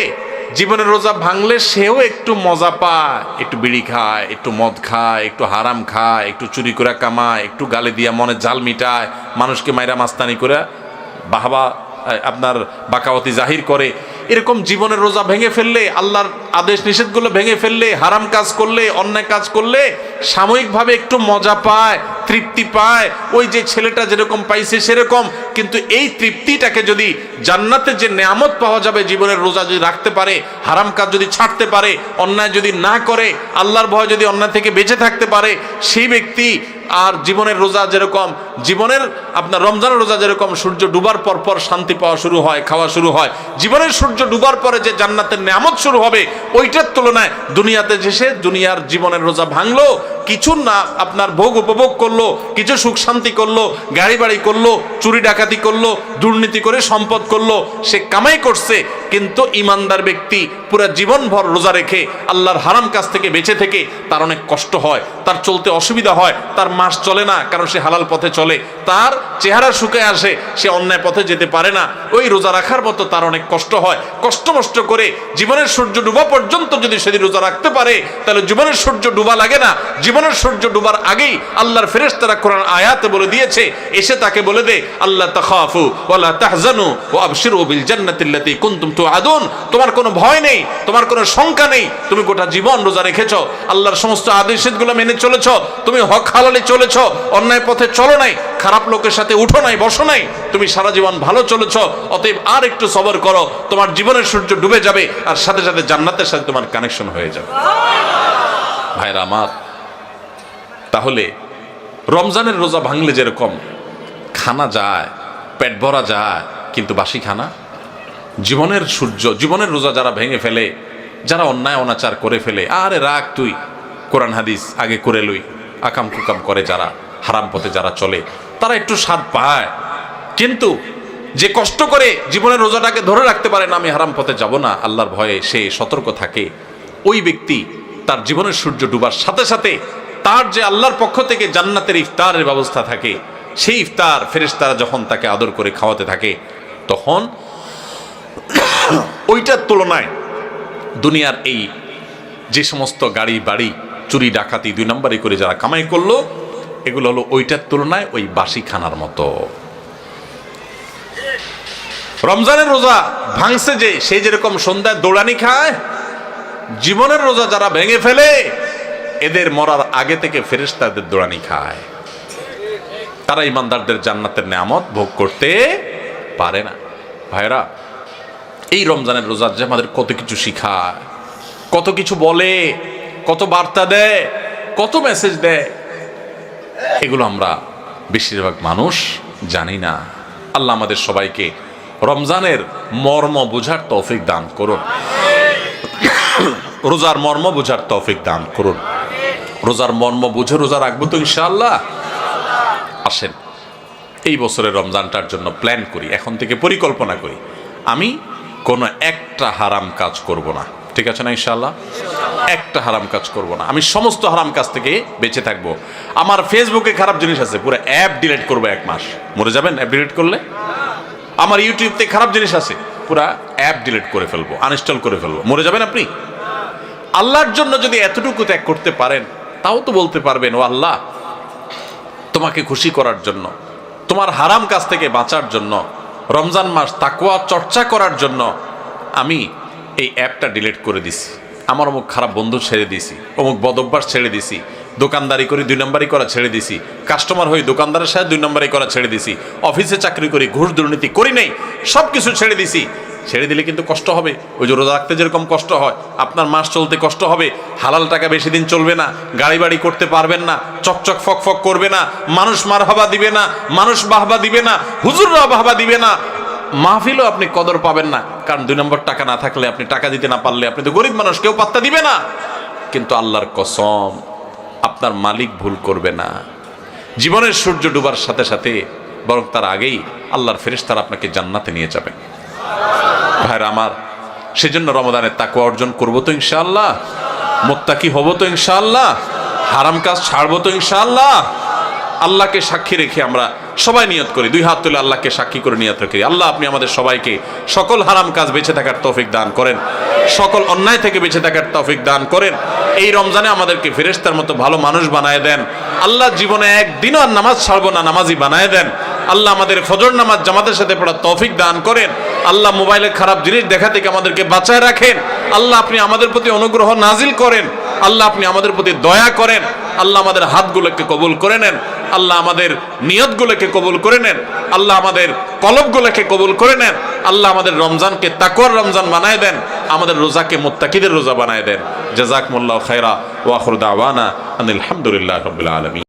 Speaker 1: জীবনের রোজা ভাঙলে সেও একটু মজা পায়, একটু বিড়ি খায়, একটু মদ খায়, একটু হারাম খায়, একটু চুরি করে কামায়, একটু গালে দিয়া মনের জাল মিটায়, মানুষকে মাইরা মাস্তানি করে বাহবা আপনার বাকাওয়াতি জাহির করে। এরকম জীবনের রোজা ভেঙে ফেললে, আল্লাহর আদেশ নিষেধগুলো ভেঙে ফেললে, হারাম কাজ করলে, অন্যায় কাজ করলে সাময়িকভাবে একটু মজা পায়, তৃপ্তি পায়, ওই যে ছেলেটা যেরকম পাইছে সেরকম। কিন্তু এই তৃপ্তিটাকে যদি জান্নাতে যে নেয়ামত পাওয়া যাবে জীবনের রোজা যদি রাখতে পারে, হারাম কাজ যদি ছাড়তে পারে, অন্যায় যদি না করে, আল্লাহর ভয় যদি অন্যায় থেকে বেঁচে থাকতে পারে, সেই ব্যক্তি আর জীবনের রোজা যেরকম, জীবনের আপনার রমজানের রোজা যেরকম সূর্য ডুবার পর পর শান্তি পাওয়া শুরু হয়, খাওয়া শুরু হয়, জীবনের সূর্য ডুবার পরে যে জান্নাতের নেয়ামত শুরু হবে ওইটার তুলনায় দুনিয়াতে এসে দুনিয়ার জীবনের রোজা ভাঙলো, কিছু না আপনার ভোগ উপভোগ করলো, কিছু সুখ শান্তি করলো, গাড়ি বাড়ি করলো, চুরি ডাকাতি করলো, দুর্নীতি করে সম্পদ করলো, সে কামাই করছে, কিন্তু ইমানদার ব্যক্তি পুরা জীবনভর রোজা রেখে আল্লাহর হারাম কাজ থেকে বেঁচে থেকে তার অনেক কষ্ট হয়, তার চলতে অসুবিধা হয়, তার মাস চলে না, কারণ সে হালাল পথে চলে, তার চেহারা শুকিয়ে আসে, সে অন্যায় পথে যেতে পারে না, ওই রোজা রাখার মতো তার অনেক কষ্ট হয়। কষ্ট মষ্ট করে জীবনের সূর্য ডুবা পর্যন্ত যদি সেদিন রোজা রাখতে পারে, তাহলে জীবনের সূর্য ডুবা লাগে না, জীবনের সূর্য ডুবার আগেই আল্লাহর ফেরেশতারা কোরআন আয়াতে বলে দিয়েছে, এসে তাকে বলে দে আল্লাহ তাখাফু ওয়ালা তাহজানু ওয়া আবশিরু বিল জান্নাতিল্লাতী কুনতুম তুআদুন, তোমার কোনো ভয় নেই, তোমার কোনো শঙ্কা নেই, তুমি গোটা জীবন রোজা রেখেছো, আল্লাহর সমস্ত আদেশগুলো মেনে চলেছো, তুমি হক হালালে চলেছো, অন্যায় পথে চলো নাই, খারাপ লোকের সাথে উঠো নাই, বসো নাই, তুমি সারা জীবন ভালো চলেছো, অতএব আর একটু সবর করো, তোমার জীবনের সূর্য ডুবে যাবে আর সাথে সাথে জান্নাতের সাথে তোমার কানেকশন হয়ে যাবে। ভাইরা আমার, তাহলে রমজানের রোজা ভাঙলে যেরকম খানা যায়, পেট ভরা যায়, কিন্তু বাসি খানা, জীবনের সূর্য, জীবনের রোজা যারা ভেঙে ফেলে, যারা অন্যায় অনাচার করে ফেলে, আরে রাখ তুই, কোরআন হাদিস আগে করে লই, আকাম কুকাম করে যারা, হারাম পথে যারা চলে, তারা একটু স্বাদ পায়, কিন্তু যে কষ্ট করে জীবনের রোজাটাকে ধরে রাখতে পারে না, আমি হারাম পথে যাব না, আল্লাহর ভয়ে সে সতর্ক থাকে, ওই ব্যক্তি তার জীবনের সূর্য ডুবার সাথে সাথে তার যে আল্লাহর পক্ষ থেকে জান্নাতের ইফতারের ব্যবস্থা থাকে, সেই ইফতার ফেরেশতারা যখন তাকে আদর করে খাওয়াতে থাকে, তখন ওইটার তুলনায় দুনিয়ার এই যে সমস্ত গাড়ি বাড়ি চুরি ডাকাতি 2 নম্বরই করে যারা কামাই করলো, এগুলো হলো ওইটার তুলনায় ওই বাসি খানার মতো। রমজানের রোজা ভাঙছে যে, সে যেরকম সন্ধ্যায় দৌড়ানি খায়, জীবনের রোজা যারা ভেঙে ফেলে এদের মরার আগে থেকে ফেরেশতাদের দৌড়ানি খায়, তারা ইমানদারদের জান্নাতের নেয়ামত ভোগ করতে পারে না। ভাইরা, এই রমজানের রোজা যে আমাদের কত কিছু শিখায়, কত কিছু বলে, কত বার্তা দেয়, কত মেসেজ দেয়, এগুলো আমরা বেশিরভাগ মানুষ জানি না। আল্লাহ আমাদের সবাইকে রমজানের মর্ম বোঝার তৌফিক দান করুন, রোজার মর্ম বোঝার তৌফিক দান করুন। রোজার মর্ম বুঝে রোজা রাখবো তো ইনশাআল্লাহ। আসেন এই বছরের রমজানটার জন্য প্ল্যান করি, এখন থেকে পরিকল্পনা করি, আমি কোনো একটা হারাম কাজ করব না, ঠিক আছে না ইনশাআল্লাহ? একটা হারাম কাজ করব না, আমি সমস্ত হারাম কাজ থেকে বেঁচে থাকবো। আমার ফেসবুকে খারাপ জিনিস আছে, পুরো অ্যাপ ডিলিট করবো 1 মাস। মরে যাবেন অ্যাপ ডিলিট করলে? আমার ইউটিউবতে খারাপ জিনিস আছে, পুরো অ্যাপ ডিলিট করে ফেলবো, আনইনস্টল করে ফেলবো। মরে যাবেন আপনি? আল্লাহর জন্য যদি এতটুকু ত্যাগ করতে পারেন, তাও তো বলতে পারবেন, ও আল্লাহ, তোমাকে খুশি করার জন্য, তোমার হারাম কাজ থেকে বাঁচার জন্য, রমজান মাস তাকওয়া চর্চা করার জন্য আমি এই অ্যাপটা ডিলিট করে দিছি, আমার অমুক খারাপ বন্ধু ছেড়ে দিছি, অমুক বদভ্যাস ছেড়ে দিছি, দোকানদারি করি 2 নম্বরই করা ছেড়ে দিছি, কাস্টমার হই দোকানদারের সাথে 2 নম্বরই করা ছেড়ে দিছি, অফিসে চাকরি করি ঘুষ দুর্নীতি করি নাই, সব কিছু ছেড়ে দিছি। ছেড়ে দিলে কিন্তু কষ্ট হবে, ওই যে রোজা রাখতে যেরকম কষ্ট হয়, আপনার মাস চলতে কষ্ট হবে, হালাল টাকা বেশি দিন চলবে না, গাড়ি বাড়ি করতে পারবেন না, চকচক ফক ফক করবে না, মানুষ মারহাবা দিবে না, মানুষ বাহবা দিবে না, হুজুররা বাহবা দিবে না, মাহফিলও আপনি কদর পাবেন না, কারণ 2 নম্বর টাকা না থাকলে, আপনি টাকা দিতে না পারলে, আপনি তো গরিব মানুষ, কেউ পাত্তা দিবে না। কিন্তু আল্লাহর কসম, আপনার মালিক ভুল করবে না, জীবনের সূর্য ডুবার সাথে সাথে, বরং তার আগেই আল্লাহর ফেরেশতারা আপনাকে জান্নাতে নিয়ে যাবেন। ভাইরা আমার, সেজন্য রমাদানের তাকওয়া অর্জন করবো তো ইনশাআল্লাহ, মুত্তাকি হব তো ইনশাআল্লাহ, হারাম কাজ ছাড়বো তো ইনশাআল্লাহ। আল্লাহকে সাক্ষী রেখে আমরা সবাই নিয়ত করি, 2 হাত তুলে আল্লাহকে সাক্ষী করে নিয়ত করি, আল্লাহ আপনি আমাদের সবাইকে সকল হারাম কাজ বেঁচে থাকার তৌফিক দান করেন, সকল অন্যায় থেকে বেঁচে থাকার তৌফিক দান করেন। এই রমজানে আমাদেরকে ফেরেশতার মতো ভালো মানুষ বানায় দেন আল্লাহ, জীবনে একদিনও আর নামাজ ছাড়বো না, নামাজি বানায় দেন আল্লাহ, আমাদের ফজর নামাজ জামাতের সাথে পড়ার তৌফিক দান করেন আল্লাহ, মোবাইলে খারাপ জিনিস দেখা থেকে আমাদেরকে বাঁচায় রাখেন আল্লাহ, আপনি আমাদের প্রতি অনুগ্রহ নাজিল করেন আল্লাহ, আপনি আমাদের প্রতি দয়া করেন আল্লাহ, আমাদের হাতগুলোকে কবুল করে নেন আল্লাহ, আমাদের নিয়তগুলোকে কবুল করে নেন আল্লাহ, আমাদের কলবগুলোকে কবুল করে নেন আল্লাহ, আমাদের রমজানকে তাকওয়ার রমজান বানায় দেন, আমাদের রোজাকে মুত্তাকিদের রোজা বানায় দেন। জাযাকুমুল্লাহু খায়রা ওয়া আখিরু দাওয়ানা আনিল হামদুলিল্লাহি রাব্বিল আলামিন।